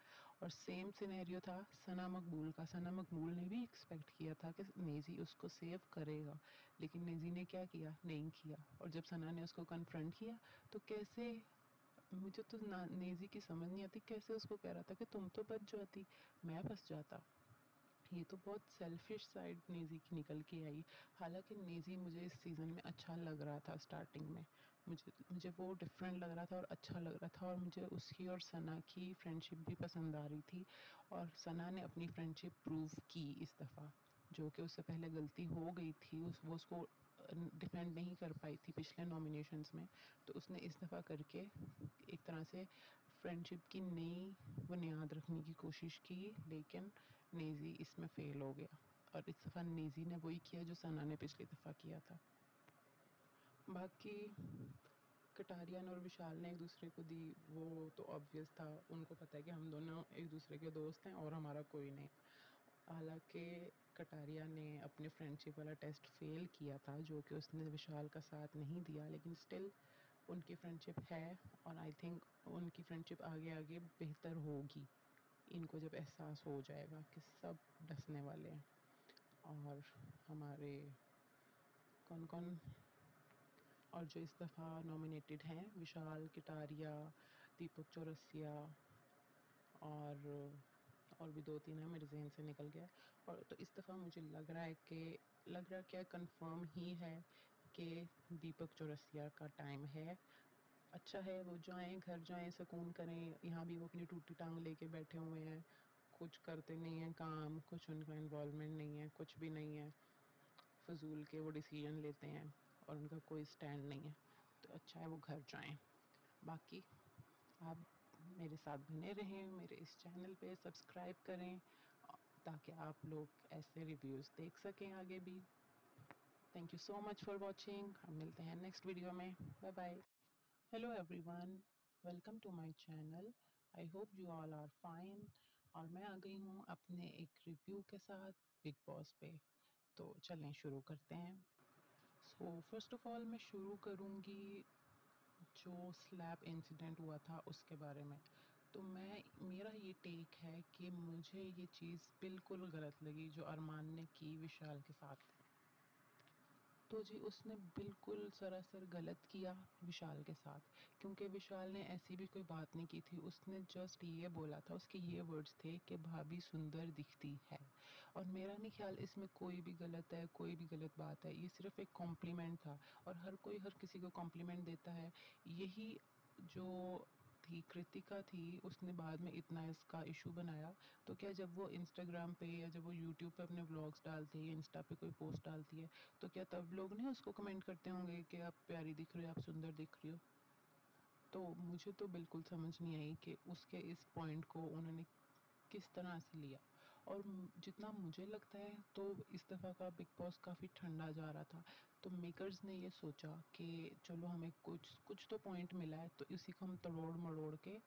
और सेम सिनेरियो था सना मकबूल का। सना मकबूल ने भी एक्सपेक्ट किया था कि नेज़ी उसको सेव करेगा, लेकिन नेज़ी ने क्या किया, नहीं किया। और जब सना ने उसको कन्फ्रंट किया तो कैसे, मुझे तो नेज़ी की समझ नहीं आती, कैसे उसको कह रहा था कि तुम तो बच जाती, मैं फंस जाता। ये तो बहुत सेल्फिश साइड नेज़ी की निकल के आई। हालांकि नेज़ी मुझे इस सीज़न में अच्छा लग रहा था स्टार्टिंग में, मुझे मुझे वो डिफरेंट लग रहा था और अच्छा लग रहा था, और मुझे उसकी और सना की फ्रेंडशिप भी पसंद आ रही थी। और सना ने अपनी फ्रेंडशिप प्रूव की इस दफ़ा, जो कि उससे पहले गलती हो गई थी, वो उसको डिफेंड नहीं कर पाई थी पिछले नॉमिनेशंस में, तो उसने इस दफ़ा करके एक तरह से फ्रेंडशिप की नई बुनियाद रखने की कोशिश की, लेकिन नेज़ी इसमें फेल हो गया। और इस दफ़ा नेज़ी ने वही किया जो सना ने पिछली दफ़ा किया था। बाकी कटारियन और विशाल ने एक दूसरे को दी, वो तो ऑब्वियस था, उनको पता है कि हम दोनों एक दूसरे के दोस्त हैं और हमारा कोई नहीं। हालांकि कटारिया ने अपने फ्रेंडशिप वाला टेस्ट फेल किया था, जो कि उसने विशाल का साथ नहीं दिया, लेकिन स्टिल उनकी फ्रेंडशिप है, और आई थिंक उनकी फ्रेंडशिप आगे आगे बेहतर होगी, इनको जब एहसास हो जाएगा कि सब डसने वाले हैं। और हमारे कौन कौन और जो इस दफ़ा नॉमिनेटेड हैं, विशाल, कटारिया, दीपक चौरसिया, और भी 2-3 है, मेरे ज़हन से निकल गया। और तो इस दफ़ा मुझे लग रहा क्या कंफर्म ही है कि दीपक चौरसिया का टाइम है। अच्छा है वो जाएँ, घर जाएँ, सुकून करें। यहाँ भी वो अपनी टूटी टांग लेके बैठे हुए हैं, कुछ करते नहीं हैं काम, कुछ उनका इन्वॉल्वमेंट नहीं है, कुछ भी नहीं है। फ़िज़ूल के वो डिसीजन लेते हैं और उनका कोई स्टैंड नहीं है। तो अच्छा है वो घर जाएँ। बाकी आप मेरे साथ बने रहें, मेरे इस चैनल पे सब्सक्राइब करें, ताकि आप लोग ऐसे रिव्यूज़ देख सकें आगे भी। Thank you so much for watching. हम मिलते हैं नेक्स्ट वीडियो में। Bye bye. Hello everyone, welcome to my channel. I hope you all are fine. और मैं आ गई हूँ अपने एक रिव्यू के साथ बिग बॉस पे। तो चलें शुरू करते हैं। सो फर्स्ट ऑफ ऑल मैं शुरू करूँगी जो स्लैब इंसिडेंट हुआ था उसके बारे में। तो मेरा ये टेक है कि मुझे ये चीज़ बिल्कुल गलत लगी जो अरमान ने की विशाल के साथ। तो जी उसने बिल्कुल सरासर गलत किया विशाल के साथ, क्योंकि विशाल ने ऐसी भी कोई बात नहीं की थी। उसने जस्ट ये बोला था, उसके ये वर्ड्स थे कि भाभी सुंदर दिखती है। और मेरा नहीं ख्याल इसमें कोई भी गलत है, कोई भी गलत बात है। ये सिर्फ एक कॉम्प्लीमेंट था, और हर कोई हर किसी को कॉम्प्लीमेंट देता है। यही जो थी कृतिका थी, उसने बाद में इतना इसका इशू बनाया। तो क्या जब वो इंस्टाग्राम पे या जब वो यूट्यूब पे अपने व्लॉग्स डालती है या इंस्टा पे कोई पोस्ट डालती है, तो क्या तब लोग नहीं उसको कमेंट करते होंगे कि आप प्यारी दिख रही हो, आप सुंदर दिख रही हो? तो मुझे तो बिल्कुल समझ नहीं आई कि उसके इस पॉइंट को उन्होंने किस तरह से लिया। और जितना मुझे लगता है तो इस दफ़ा का बिग बॉस काफ़ी ठंडा जा रहा था। तो मेकर्स ने ये सोचा कि चलो हमें कुछ कुछ तो पॉइंट मिला है, तो इसी को हम तोड़ मड़ोड़ के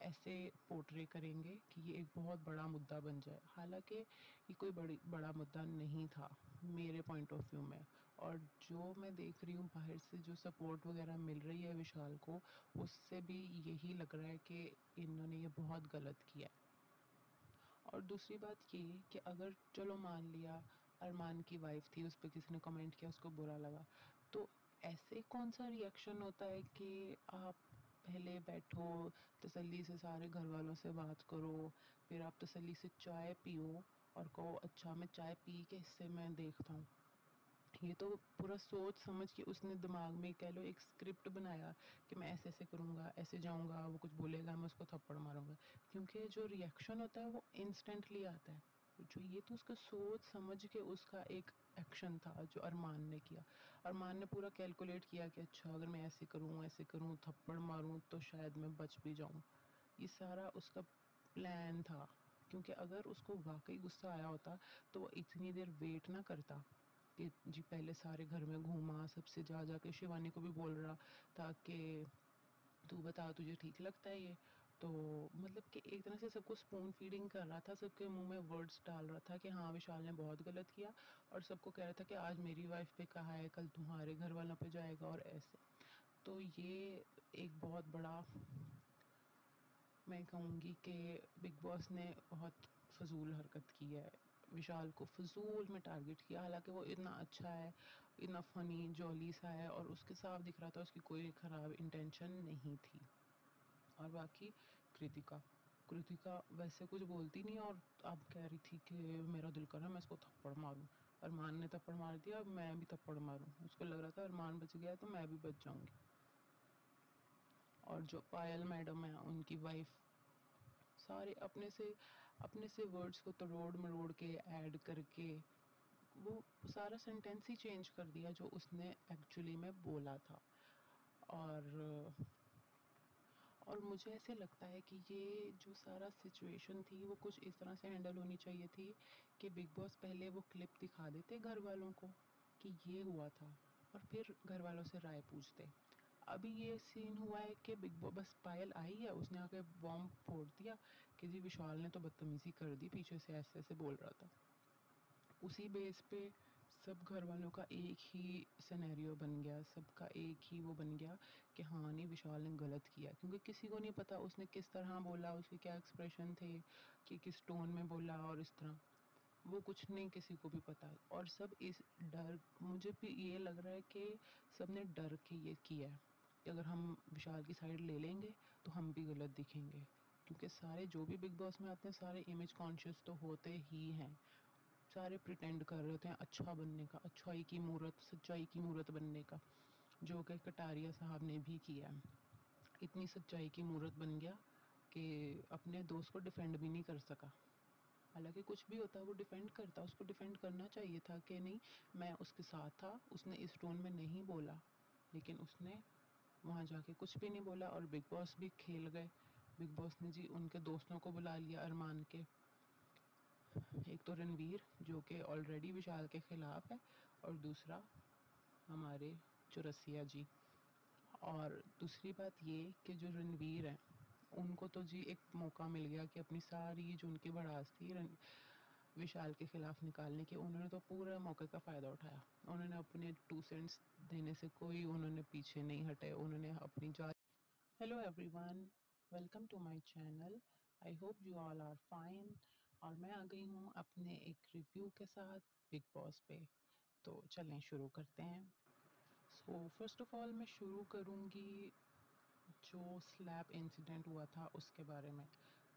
ऐसे पोर्ट्रे करेंगे कि ये एक बहुत बड़ा मुद्दा बन जाए। हालांकि ये कोई बड़ा मुद्दा नहीं था मेरे पॉइंट ऑफ व्यू में। और जो मैं देख रही हूँ बाहर से जो सपोर्ट वगैरह मिल रही है विशाल को, उससे भी यही लग रहा है कि इन्होंने ये बहुत गलत किया है। और दूसरी बात ये कि अगर चलो मान लिया अरमान की वाइफ थी, उस पर किसी ने कमेंट किया, उसको बुरा लगा, तो ऐसे कौन सा रिएक्शन होता है कि आप पहले बैठो, तसल्ली से सारे घर वालों से बात करो, फिर आप तसल्ली से चाय पियो और कहो अच्छा मैं चाय पी के इससे मैं देखता हूँ। ये तो पूरा सोच समझ के उसने दिमाग में कह लो एक स्क्रिप्ट बनाया कि मैं ऐसे ऐसे करूँगा, ऐसे जाऊँगा, वो कुछ बोलेगा मैं उसको थप्पड़ मारूँगा, क्योंकि जो रिएक्शन होता है वो इंस्टेंटली आता है। जो ये तो उसका सोच समझ के उसका एक एक्शन था जो अरमान ने किया। अरमान ने पूरा कैलकुलेट किया कि अच्छा अगर मैं ऐसे करूँ, थप्पड़ मारूँ तो शायद मैं बच भी जाऊँ। ये सारा उसका प्लान था, क्योंकि अगर उसको वाक़ई गुस्सा आया होता तो वो इतनी देर वेट ना करता कि जी पहले सारे घर में घूमा, सबसे जा के शिवानी को भी बोल रहा था कि तू बता तुझे ठीक लगता है ये? तो मतलब कि एक तरह से सबको स्पून फीडिंग कर रहा था, सबके मुँह में वर्ड्स डाल रहा था कि हाँ, विशाल ने बहुत गलत किया, और सबको कह रहा था कि आज मेरी वाइफ पे कहा है, कल तुम्हारे घर वालों पे जाएगा और ऐसे। तो ये एक बहुत बड़ा, मैं कहूँगी कि बिग बॉस ने बहुत फ़िज़ूल हरकत की है। विशाल को फ़िज़ूल में टारगेट किया, हालाँकि वो इतना अच्छा है, इतना फ़नी, जॉली सा है और उसके साफ दिख रहा था उसकी कोई ख़राब इंटेंशन नहीं थी। और बाकी कृतिका, कृतिका वैसे कुछ बोलती नहीं और अब कह रही थी कि मेरा दिल कर रहा है मैं इसको थप्पड़ मारूँ। अरमान ने थप्पड़ मार दिया, अब मैं भी थप्पड़ मारूँ। उसको लग रहा था अरमान बच गया तो मैं भी बच जाऊँगी। और जो पायल मैडम है, उनकी वाइफ़, सारे अपने से वर्ड्स को तरोड़ मरोड़ के ऐड करके वो सारा सेंटेंस ही चेंज कर दिया जो उसने एक्चुअली में बोला था। और मुझे ऐसे लगता है कि ये जो सारा सिचुएशन थी वो कुछ इस तरह से हैंडल होनी चाहिए थी कि बिग बॉस पहले वो क्लिप दिखा देते घर वालों को कि ये हुआ था और फिर घर वालों से राय पूछते। अभी ये सीन हुआ है कि बिग बॉस बस पायल आई है, उसने आके बॉम्ब फोड़ दिया कि जी विशाल ने तो बदतमीजी कर दी, पीछे से ऐसे ऐसे बोल रहा था। उसी बेस पे सब घर वालों का एक ही सिनेरियो बन गया, सबका एक ही वो बन गया कि हाँ नहीं विशाल ने गलत किया, क्योंकि किसी को नहीं पता उसने किस तरह बोला, उसके क्या एक्सप्रेशन थे, कि किस टोन में बोला और इस तरह वो कुछ नहीं किसी को भी पता। और सब इस डर, मुझे भी ये लग रहा है कि सबने डर के ये किया है कि अगर हम विशाल की साइड ले लेंगे तो हम भी गलत दिखेंगे, क्योंकि सारे जो भी बिग बॉस में आते हैं सारे इमेज कॉन्शियस तो होते ही हैं, सारे प्रिटेंड कर रहे होते हैं अच्छा बनने का, अच्छाई की मूरत, सच्चाई की मूरत बनने का, जो कि कटारिया साहब ने भी किया। इतनी सच्चाई की मूरत बन गया कि अपने दोस्त को डिफेंड भी नहीं कर सका। हालांकि कुछ भी होता है वो डिफेंड करता, उसको डिफेंड करना चाहिए था कि नहीं मैं उसके साथ था, उसने इस टोन में नहीं बोला, लेकिन उसने वहाँ जाके कुछ भी नहीं बोला और बिग बॉस भी खेल गए। बिग बॉस ने जी उनके दोस्तों को बुला लिया अरमान के, एक तो रणवीर जो कि ऑलरेडी विशाल के खिलाफ है और दूसरा हमारे चौरसिया जी। और दूसरी बात ये कि जो रणवीर है उनको तो जी एक मौका मिल गया कि अपनी सारी जो उनकी भड़ास थी विशाल के खिलाफ निकालने की, उन्होंने तो पूरे मौके का फ़ायदा उठाया। उन्होंने अपने 2 सेंट्स देने से कोई उन्होंने पीछे नहीं हटे, उन्होंने अपनी जान। Hello everyone, welcome to my channel. I hope you all are fine. और मैं आ गई हूँ अपने एक रिव्यू के साथ बिग बॉस पे। तो चलें शुरू करते हैं। सो फर्स्ट ऑफ ऑल मैं शुरू करूँगी जो स्लैब इंसिडेंट हुआ था उसके बारे में।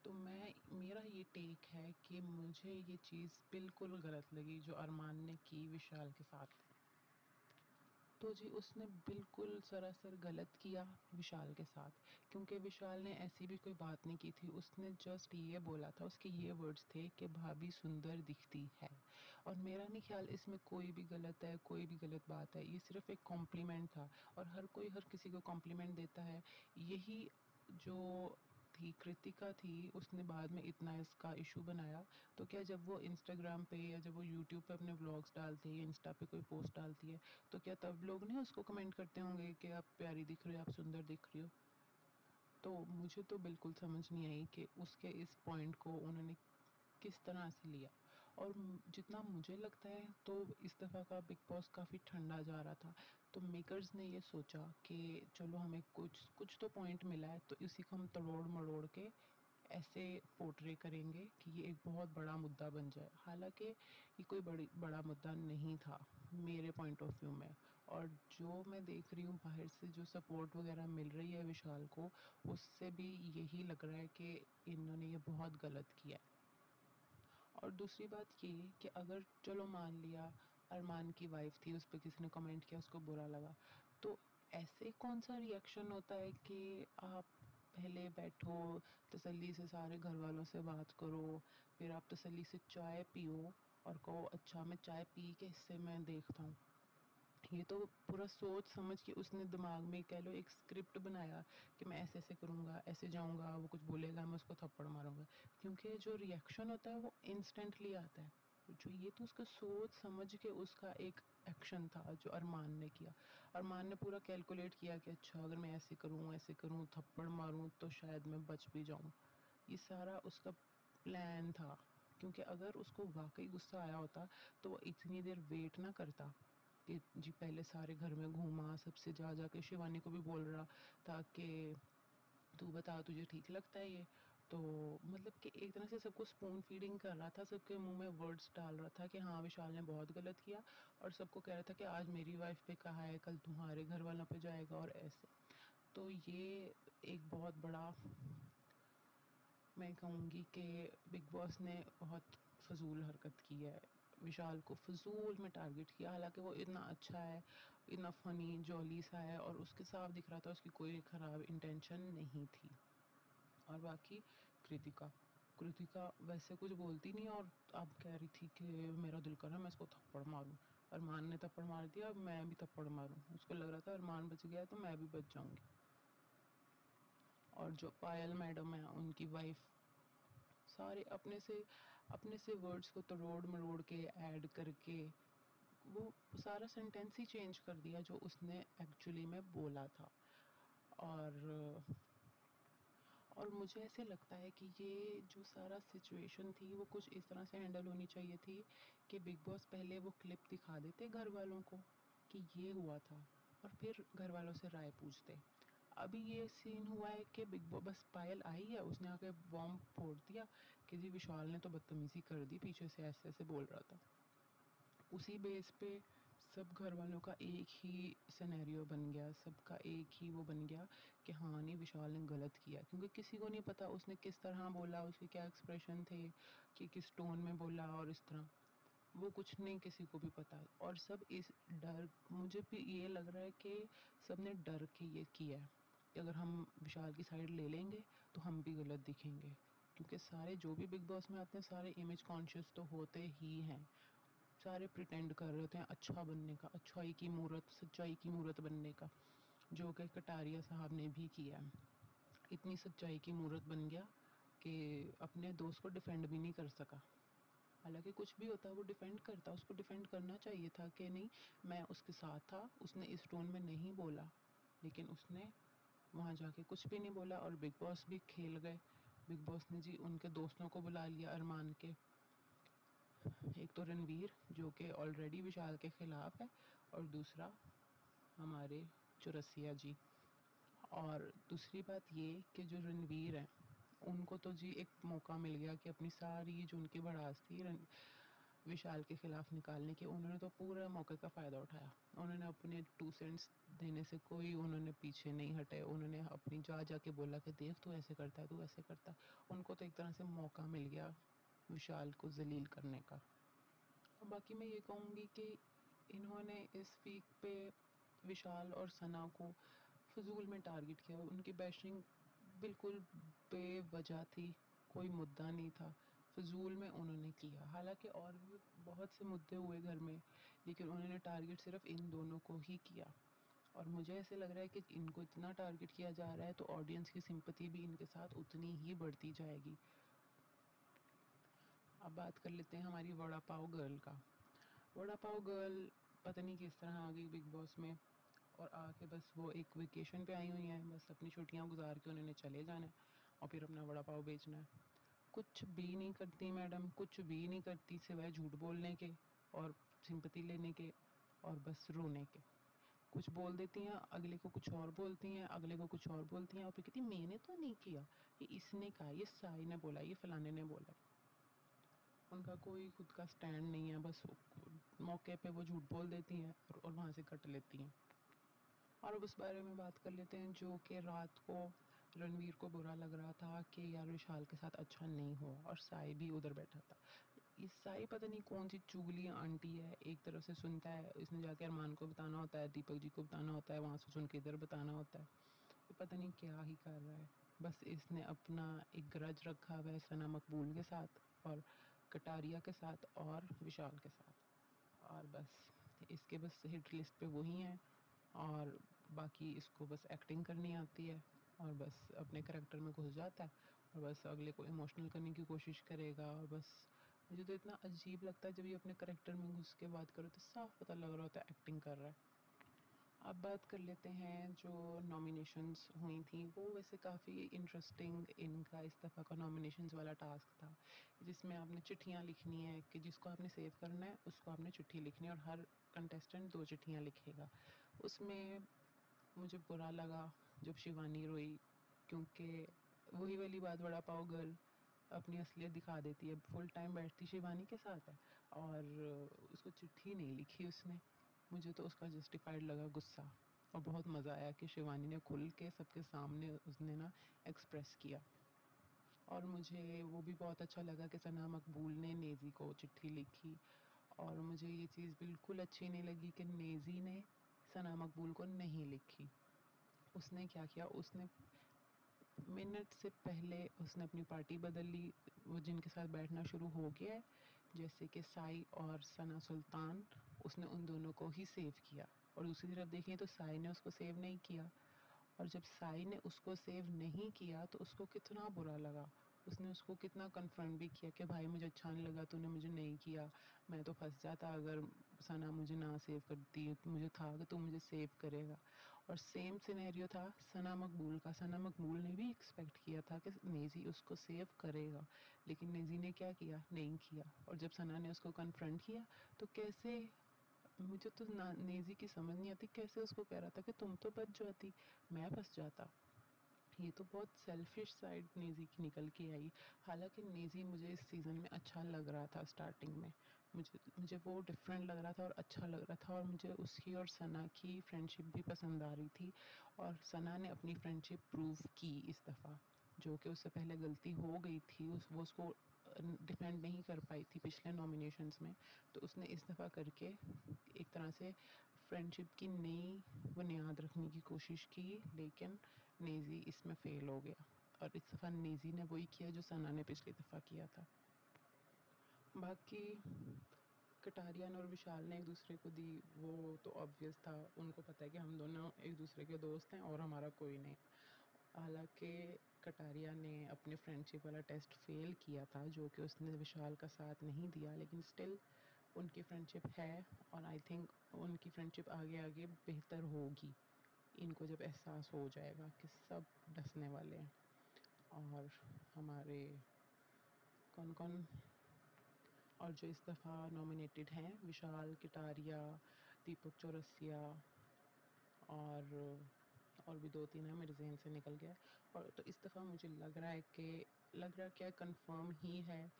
तो मेरा ये टेक है कि मुझे ये चीज़ बिल्कुल गलत लगी जो अरमान ने की विशाल के साथ। तो जी उसने बिल्कुल सरासर गलत किया विशाल के साथ, क्योंकि विशाल ने ऐसी भी कोई बात नहीं की थी, उसने जस्ट ये बोला था, उसके ये वर्ड्स थे कि भाभी सुंदर दिखती है। और मेरा नहीं ख्याल इसमें कोई भी गलत है, कोई भी गलत बात है, ये सिर्फ एक कॉम्प्लीमेंट था और हर कोई हर किसी को कॉम्प्लीमेंट देता है। यही जो थी कृतिका थी, उसने बाद में इतना इसका इशू बनाया। तो क्या जब वो इंस्टाग्राम पे या जब वो यूट्यूब पे अपने व्लॉग्स डालती है या इंस्टा पे कोई पोस्ट डालती है, तो क्या तब लोग नहीं उसको कमेंट करते होंगे कि आप प्यारी दिख रही हो, आप सुंदर दिख रही हो? तो मुझे तो बिल्कुल समझ नहीं आई कि उसके इस पॉइंट को उन्होंने किस तरह से लिया। और जितना मुझे लगता है तो इस दफ़ा का बिग बॉस काफ़ी ठंडा जा रहा था। तो मेकर्स ने ये सोचा कि चलो हमें कुछ कुछ तो पॉइंट मिला है, तो इसी को हम तोड़-मरोड़ के ऐसे पोर्ट्रे करेंगे कि ये एक बहुत बड़ा मुद्दा बन जाए। हालाँकि ये कोई बड़ा मुद्दा नहीं था मेरे पॉइंट ऑफ व्यू में। और जो मैं देख रही हूँ बाहर से जो सपोर्ट वगैरह मिल रही है विशाल को, उससे भी यही लग रहा है कि इन्होंने ये बहुत गलत किया है। और दूसरी बात ये कि अगर चलो मान लिया अरमान की वाइफ थी, उस पर किसी ने कमेंट किया, उसको बुरा लगा, तो ऐसे कौन सा रिएक्शन होता है कि आप पहले बैठो, तसल्ली से सारे घर वालों से बात करो, फिर आप तसल्ली से चाय पियो और कहो अच्छा मैं चाय पी के इससे मैं देखता हूँ। ये तो पूरा सोच समझ के उसने दिमाग में कह लो एक स्क्रिप्ट बनाया कि मैं ऐसे ऐसे करूँगा, ऐसे जाऊँगा, वो कुछ बोलेगा मैं उसको थप्पड़ मारूँगा। क्योंकि जो रिएक्शन होता है वो इंस्टेंटली आता है। जो ये तो उसका सोच समझ के उसका एक एक्शन था जो अरमान ने किया। अरमान ने पूरा कैलकुलेट किया कि अच्छा अगर मैं ऐसे करूँ, थप्पड़ मारूँ तो शायद मैं बच भी जाऊँ। ये सारा उसका प्लान था। क्योंकि अगर उसको वाक़ई गुस्सा आया होता तो वो इतनी देर वेट ना करता कि जी पहले सारे घर में घूमा, सबसे जा के शिवानी को भी बोल रहा था कि तू बता तुझे ठीक लगता है ये? तो मतलब कि एक तरह से सबको स्पून फीडिंग कर रहा था, सबके मुँह में वर्ड्स डाल रहा था कि हाँ, विशाल ने बहुत गलत किया और सबको कह रहा था कि आज मेरी वाइफ पे कहा है, कल तुम्हारे घर वालों पे जाएगा और ऐसे। तो ये एक बहुत बड़ा मैं कहूँगी कि बिग बॉस ने बहुत फ़िज़ूल हरकत की है। विशाल को फ़िज़ूल में टारगेट किया, हालाँकि वो इतना अच्छा है, इतना फ़नी, जॉली सा है और उसके साफ दिख रहा था उसकी कोई ख़राब इंटेंशन नहीं थी। और बाकी कृतिका, कृतिका वैसे कुछ बोलती नहीं और अब कह रही थी कि मेरा दिल कर रहा है मैं इसको थप्पड़ मारूँ। अरमान ने थप्पड़ मार दिया, अब मैं भी थप्पड़ मारूँ। उसको लग रहा था अरमान बच गया है तो मैं भी बच जाऊँगी। और जो पायल मैडम है, उनकी वाइफ़ सारे अपने से वर्ड्स को तरोड़-मरोड़ के ऐड करके वो सारा सेंटेंस ही चेंज कर दिया जो उसने एक्चुअली में बोला था। और मुझे ऐसे लगता है कि ये जो सारा सिचुएशन थी वो कुछ इस तरह से हैंडल होनी चाहिए थी कि बिग बॉस पहले वो क्लिप दिखा देते घर वालों को कि ये हुआ था और फिर घर वालों से राय पूछते। अभी ये सीन हुआ है कि बिग बॉस बस पायल आई है, उसने आके बॉम्ब फोड़ दिया कि जी विशाल ने तो बदतमीजी कर दी, पीछे से ऐसे ऐसे बोल रहा था। उसी बेस पे सब घर वालों का एक ही सिनेरियो बन गया, सबका एक ही वो बन गया कि हाँ नहीं विशाल ने गलत किया, क्योंकि किसी को नहीं पता उसने किस तरह बोला, उसके क्या एक्सप्रेशन थे, कि किस टोन में बोला और इस तरह वो कुछ नहीं किसी को भी पता। और सब इस डर, मुझे भी ये लग रहा है कि सबने डर के ये किया है कि अगर हम विशाल की साइड ले लेंगे तो हम भी गलत दिखेंगे, क्योंकि सारे जो भी बिग बॉस में आते हैं सारे इमेज कॉन्शियस तो होते ही हैं, सारे प्रिटेंड कर रहे होते हैं अच्छा बनने का, अच्छाई की मूरत, सच्चाई की मूरत बनने का, जो कि कटारिया साहब ने भी किया। इतनी सच्चाई की मूरत बन गया कि अपने दोस्त को डिफेंड भी नहीं कर सका। हालांकि कुछ भी होता वो डिफेंड करता, उसको डिफेंड करना चाहिए था कि नहीं मैं उसके साथ था, उसने इस टोन में नहीं बोला, लेकिन उसने वहाँ जाके कुछ भी नहीं बोला और बिग बॉस भी खेल गए। बिग बॉस ने जी उनके दोस्तों को बुला लिया अरमान के, एक तो रणवीर जो कि ऑलरेडी विशाल के खिलाफ है और दूसरा हमारे चौरसिया जी। और दूसरी बात ये कि जो रणवीर हैं उनको तो जी एक मौका मिल गया कि अपनी सारी जो उनकी भड़ास थी विशाल के खिलाफ निकालने की, उन्होंने तो पूरा मौके का फ़ायदा उठाया। उन्होंने अपने 2 सेंट्स देने से कोई उन्होंने पीछे नहीं हटे, उन्होंने अपनी जाके बोला कि देख तू ऐसे करता है, तू ऐसे करता है। उनको तो एक तरह से मौका मिल गया विशाल को ज़लील करने का। और बाकी मैं ये कहूँगी कि इन्होंने इस वीक पे विशाल और सना को फ़िज़ूल में टारगेट किया। उनकी बैशिंग बिल्कुल बेवजह थी, कोई मुद्दा नहीं था, फ़िज़ूल में उन्होंने किया। हालाँकि और भी बहुत से मुद्दे हुए घर में, लेकिन उन्होंने टारगेट सिर्फ़ इन दोनों को ही किया। और मुझे ऐसे लग रहा है कि इनको इतना टारगेट किया जा रहा है तो ऑडियंस की सिंपैथी भी इनके साथ उतनी ही बढ़ती जाएगी। अब बात कर लेते हैं हमारी वड़ा पाव गर्ल का। वड़ा पाव गर्ल पता नहीं किस तरह आ गई बिग बॉस में और आके बस वो एक वेकेशन पे आई हुई हैं, बस अपनी छुट्टियां गुजार के उन्होंने चले जाना है और फिर अपना वड़ा पाव बेचना है। कुछ भी नहीं करती मैडम, कुछ भी नहीं करती सिवाय झूठ बोलने के और सिंपैथी लेने के और बस रोने के। कुछ बोल देती हैं, अगले को कुछ और बोलती हैं, अगले को कुछ और बोलती हैं और फिर कहती मैंने तो नहीं किया, ये इसने कहा, ये साई ने बोला, ये फलाने ने बोला। उनका कोई खुद का स्टैंड नहीं है, बस मौके पे वो झूठ बोल देती हैं और वहाँ से कट लेती हैं। और अब उस बारे में बात कर लेते हैं जो कि रात को रणवीर को बुरा लग रहा था कि यार विशाल के साथ अच्छा नहीं हुआ और साई भी उधर बैठा था। ये साई पता नहीं कौन सी चुगली आंटी है, एक तरफ से सुनता है, इसने जाके अरमान को बताना होता है, दीपक जी को बताना होता है, वहाँ से सुन के इधर बताना होता है। ये पता नहीं क्या ही कर रहा है। बस इसने अपना एक ग्रज रखा हुआ है सना मकबूल के साथ और कटारिया के साथ और विशाल के साथ, और बस इसके बस हिट लिस्ट पे वही हैं और बाकी इसको बस एक्टिंग करनी आती है और बस अपने करैक्टर में घुस जाता है और बस अगले को इमोशनल करने की कोशिश करेगा। और बस मुझे तो इतना अजीब लगता है जब ये अपने करैक्टर में घुस के बात करो तो साफ पता लग रहा होता है एक्टिंग कर रहा है। अब बात कर लेते हैं जो नॉमिनेशंस हुई थी, वो वैसे काफ़ी इंटरेस्टिंग इनका इस दफ़ा का नॉमिनेशंस वाला टास्क था, जिसमें आपने चिट्ठियाँ लिखनी है कि जिसको आपने सेव करना है उसको आपने चिट्ठी लिखनी है और हर कंटेस्टेंट 2 चिट्ठियाँ लिखेगा। उसमें मुझे बुरा लगा जब शिवानी रोई, क्योंकि वही वाली बात, वड़ा पाव गर्ल अपनी असलियत दिखा देती है। फुल टाइम बैठती शिवानी के साथ है और उसको चिट्ठी नहीं लिखी उसने। मुझे तो उसका जस्टिफाइड लगा गुस्सा, और बहुत मज़ा आया कि शिवानी ने खुल के सबके सामने उसने ना एक्सप्रेस किया। और मुझे वो भी बहुत अच्छा लगा कि सना मकबूल ने नेज़ी को चिट्ठी लिखी, और मुझे ये चीज़ बिल्कुल अच्छी नहीं लगी कि नेज़ी ने सना मकबूल को नहीं लिखी। उसने क्या किया, उसने मिनट से पहले उसने अपनी पार्टी बदल ली, वो जिनके साथ बैठना शुरू हो गया है जैसे कि साई और सना सुल्तान, उसने उन दोनों को ही सेव किया। और दूसरी तरफ देखें तो साई ने उसको सेव नहीं किया, और जब साई ने उसको सेव नहीं किया तो उसको कितना बुरा लगा। उसने उसको कितना कन्फ्रंट भी किया कि भाई मुझे अच्छा नहीं लगा, तूने मुझे नहीं किया, मैं तो फंस जाता अगर सना मुझे ना सेव करती, मुझे था कि तू मुझे सेव करेगा। और सेम सिनेरियो था सना मकबूल का। सना मकबूल ने भी एक्सपेक्ट किया था कि नेज़ी उसको सेव करेगा, लेकिन नेज़ी ने क्या किया, नहीं किया। और जब सना ने उसको कन्फ्रंट किया तो कैसे, मुझे तो नेज़ी की समझ नहीं आती कैसे उसको कह रहा था कि तुम तो बच जाती, मैं फंस जाता। ये तो बहुत सेल्फिश साइड नेज़ी की निकल के आई। हालांकि नेज़ी मुझे इस सीज़न में अच्छा लग रहा था, स्टार्टिंग में मुझे वो डिफरेंट लग रहा था और अच्छा लग रहा था, और मुझे उसकी और सना की फ्रेंडशिप भी पसंद आ रही थी। और सना ने अपनी फ्रेंडशिप प्रूव की इस दफ़ा, जो कि उससे पहले गलती हो गई थी, वो उसको डिफेंड नहीं कर पाई थी पिछले नॉमिनेशंस में, तो उसने इस दफ़ा करके एक तरह से फ्रेंडशिप की नई बुनियाद रखने की कोशिश की, लेकिन नेज़ी इसमें फेल हो गया। और इस दफ़ा नेज़ी ने वही किया जो सना ने पिछली दफ़ा किया था। बाकी कटारियन और विशाल ने एक दूसरे को दी, वो तो ऑब्वियस था, उनको पता है कि हम दोनों एक दूसरे के दोस्त हैं और हमारा कोई नहीं। हालांकि कटारिया ने अपने फ्रेंडशिप वाला टेस्ट फेल किया था, जो कि उसने विशाल का साथ नहीं दिया, लेकिन स्टिल उनकी फ्रेंडशिप है, और आई थिंक उनकी फ्रेंडशिप आगे आगे बेहतर होगी, इनको जब एहसास हो जाएगा कि सब डसने वाले हैं। और हमारे कौन कौन और जो इस दफ़ा नॉमिनेटेड हैं, विशाल, कटारिया, दीपक चौरसिया और भी 2-3 है, मेरे ज़हन से निकल गया है। और तो इस दफ़ा मुझे लग रहा क्या कंफर्म ही है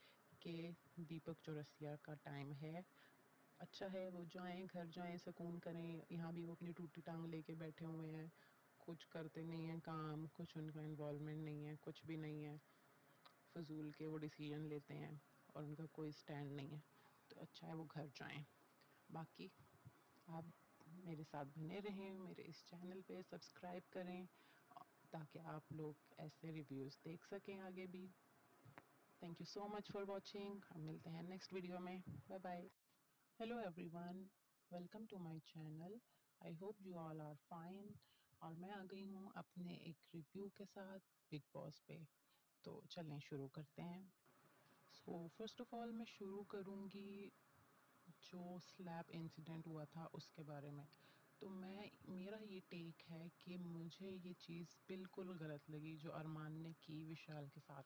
कि दीपक चौरसिया का टाइम है। अच्छा है वो जाएँ, घर जाएँ, सुकून करें। यहाँ भी वो अपनी टूटी टांग लेके बैठे हुए हैं, कुछ करते नहीं हैं काम, कुछ उनका इन्वॉल्वमेंट नहीं है, कुछ भी नहीं है। फ़िज़ूल के वो डिसीजन लेते हैं और उनका कोई स्टैंड नहीं है, तो अच्छा है वो घर जाएँ। बाकी आप मेरे साथ बने रहें, मेरे इस चैनल पे सब्सक्राइब करें ताकि आप लोग ऐसे रिव्यूज़ देख सकें आगे भी। Thank you so much for watching. हम मिलते हैं नेक्स्ट वीडियो में। Bye bye. Hello everyone, welcome to my channel. I hope you all are fine. और मैं आ गई हूँ अपने एक रिव्यू के साथ बिग बॉस पे। तो चलें शुरू करते हैं। सो फर्स्ट ऑफ ऑल मैं शुरू करूँगी जो स्लैप इंसिडेंट हुआ था उसके बारे में। तो मेरा ये टेक है कि मुझे ये चीज़ बिल्कुल गलत लगी जो अरमान ने की विशाल के साथ।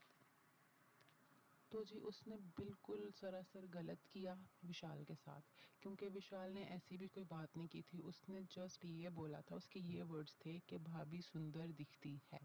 तो जी उसने बिल्कुल सरासर गलत किया विशाल के साथ, क्योंकि विशाल ने ऐसी भी कोई बात नहीं की थी। उसने जस्ट ये बोला था, उसके ये वर्ड्स थे कि भाभी सुंदर दिखती है।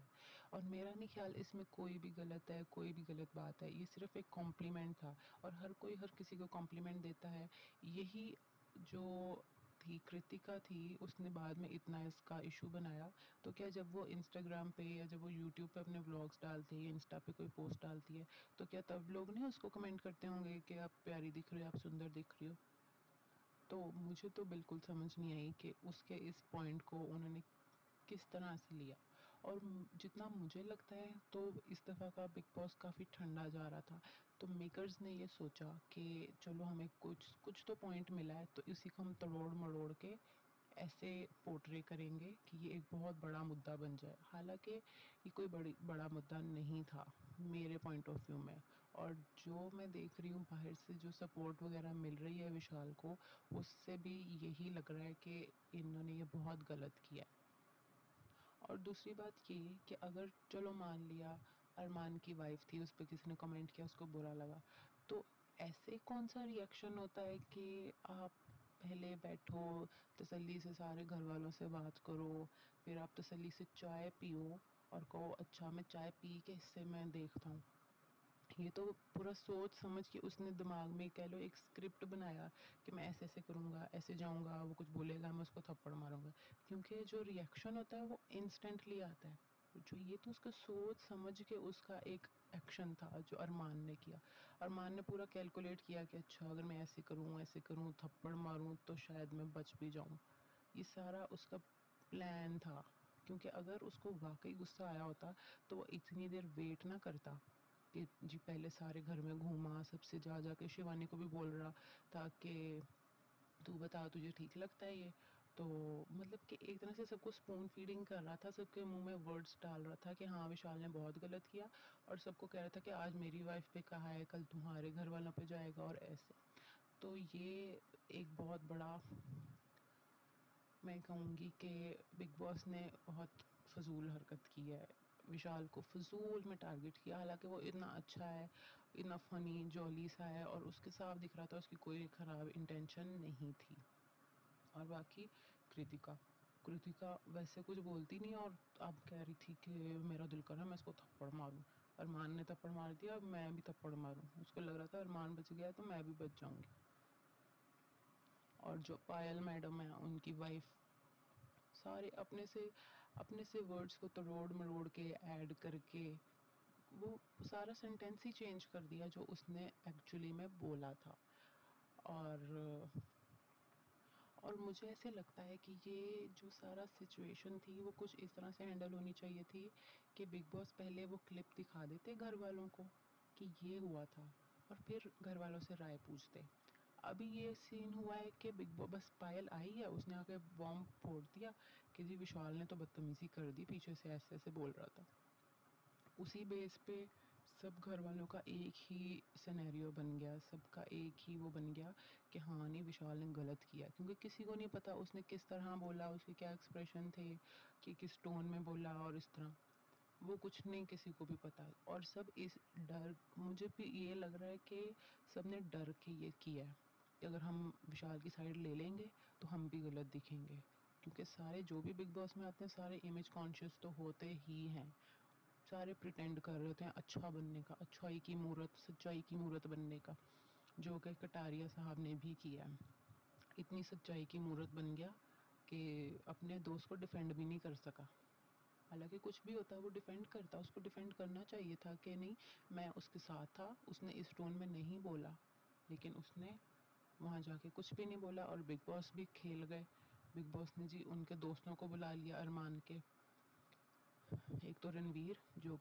और मेरा नहीं ख्याल इसमें कोई भी गलत है, कोई भी गलत बात है। ये सिर्फ एक कॉम्प्लीमेंट था और हर कोई हर किसी को कॉम्प्लीमेंट देता है। यही जो थी कृतिका थी, उसने बाद में इतना इसका इशू बनाया। तो क्या जब वो इंस्टाग्राम पे या जब वो यूट्यूब पे अपने व्लॉग्स डालती है, इंस्टा पे कोई पोस्ट डालती है, तो क्या तब लोग नहीं उसको कमेंट करते होंगे कि आप प्यारी दिख रही हो, आप सुंदर दिख रही हो? तो मुझे तो बिल्कुल समझ नहीं आई कि उसके इस पॉइंट को उन्होंने किस तरह से लिया। और जितना मुझे लगता है तो इस दफ़ा का बिग बॉस काफ़ी ठंडा जा रहा था। तो मेकर्स ने ये सोचा कि चलो हमें कुछ कुछ तो पॉइंट मिला है, तो इसी को हम तोड़ मरोड़ के ऐसे पोर्ट्रे करेंगे कि ये एक बहुत बड़ा मुद्दा बन जाए। हालांकि ये कोई बड़ा मुद्दा नहीं था मेरे पॉइंट ऑफ व्यू में। और जो मैं देख रही हूँ बाहर से जो सपोर्ट वगैरह मिल रही है विशाल को, उससे भी यही लग रहा है कि इन्होंने ये बहुत गलत किया है। और दूसरी बात ये कि अगर चलो मान लिया अरमान की वाइफ थी, उस पर किसी ने कमेंट किया, उसको बुरा लगा, तो ऐसे कौन सा रिएक्शन होता है कि आप पहले बैठो, तसल्ली से सारे घर वालों से बात करो, फिर आप तसल्ली से चाय पियो और कहो अच्छा मैं चाय पी के इससे मैं देखता हूँ। ये तो पूरा सोच समझ के उसने दिमाग में कह लो एक स्क्रिप्ट बनाया कि मैं ऐसे ऐसे करूँगा, ऐसे जाऊँगा, वो कुछ बोलेगा मैं उसको थप्पड़ मारूँगा। क्योंकि जो रिएक्शन होता है वो इंस्टेंटली आता है। जो ये तो उसका सोच समझ के उसका एक एक्शन था जो अरमान ने किया। अरमान ने पूरा कैलकुलेट किया कि अच्छा अगर मैं ऐसे करूँ, थप्पड़ मारूँ तो शायद मैं बच भी जाऊँ। ये सारा उसका प्लान था। क्योंकि अगर उसको वाक़ई गुस्सा आया होता तो वो इतनी देर वेट ना करता कि जी पहले सारे घर में घूमा, सबसे जा के शिवानी को भी बोल रहा था कि तू बता तुझे ठीक लगता है ये? तो मतलब कि एक तरह से सबको स्पून फीडिंग कर रहा था, सबके मुँह में वर्ड्स डाल रहा था कि हाँ, विशाल ने बहुत गलत किया। और सबको कह रहा था कि आज मेरी वाइफ पे कहा है, कल तुम्हारे घर वालों पे जाएगा और ऐसे। तो ये एक बहुत बड़ा, मैं कहूँगी कि बिग बॉस ने बहुत फ़िज़ूल हरकत की है। विशाल को फ़िज़ूल में टारगेट किया, हालाँकि वो इतना अच्छा है, इतना फ़नी जॉली सा है और उसके साफ दिख रहा था उसकी कोई ख़राब इंटेंशन नहीं थी। और बाकी कृतिका कृतिका वैसे कुछ बोलती नहीं और अब कह रही थी कि मेरा दिल कर रहा है मैं इसको थप्पड़ मारूँ। अरमान ने थप्पड़ मार दिया, अब मैं भी थप्पड़ मारूँ। उसको लग रहा था अरमान बच गया तो मैं भी बच जाऊँगी। और जो पायल मैडम है उनकी वाइफ़, सारे अपने से वर्ड्स को तरोड़ मरोड़ के ऐड करके वो सारा सेंटेंस ही चेंज कर दिया जो उसने एक्चुअली में बोला था। और और मुझे ऐसे लगता है कि ये जो सारा सिचुएशन थी वो कुछ इस तरह से हैंडल होनी चाहिए थी कि बिग बॉस पहले वो क्लिप दिखा देते घर वालों को कि ये हुआ था और फिर घर वालों से राय पूछते। अभी ये सीन हुआ है कि बिग बॉस बस पायल आई है, उसने आके बॉम्ब फोड़ दिया कि जी विशाल ने तो बदतमीजी कर दी, पीछे से ऐसे ऐसे बोल रहा था। उसी बेस पे सब घर वालों का एक ही सिनेरियो बन गया, सबका एक ही वो बन गया कि हाँ नहीं विशाल ने गलत किया, क्योंकि किसी को नहीं पता उसने किस तरह बोला, उसके क्या एक्सप्रेशन थे, कि किस टोन में बोला और इस तरह वो कुछ नहीं किसी को भी पता। और सब इस डर, मुझे भी ये लग रहा है कि सबने डर के ये किया है कि अगर हम विशाल की साइड ले लेंगे तो हम भी गलत दिखेंगे। क्योंकि सारे जो भी बिग बॉस में आते हैं सारे इमेज कॉन्शियस तो होते ही हैं, सारे प्रिटेंड कर रहे होते हैं अच्छा बनने का, अच्छाई की मूरत, सच्चाई की मूरत बनने का, जो कि कटारिया साहब ने भी किया है। इतनी सच्चाई की मूरत बन गया कि अपने दोस्त को डिफेंड भी नहीं कर सका। हालांकि कुछ भी होता वो डिफेंड करता, उसको डिफेंड करना चाहिए था कि नहीं मैं उसके साथ था, उसने इस टोन में नहीं बोला, लेकिन उसने वहाँ जाके कुछ भी नहीं बोला और बिग बॉस भी खेल गए। बिग बॉस ने जी उनके दोस्तों को बुला लिया अरमान के, एक तो रणवीर जो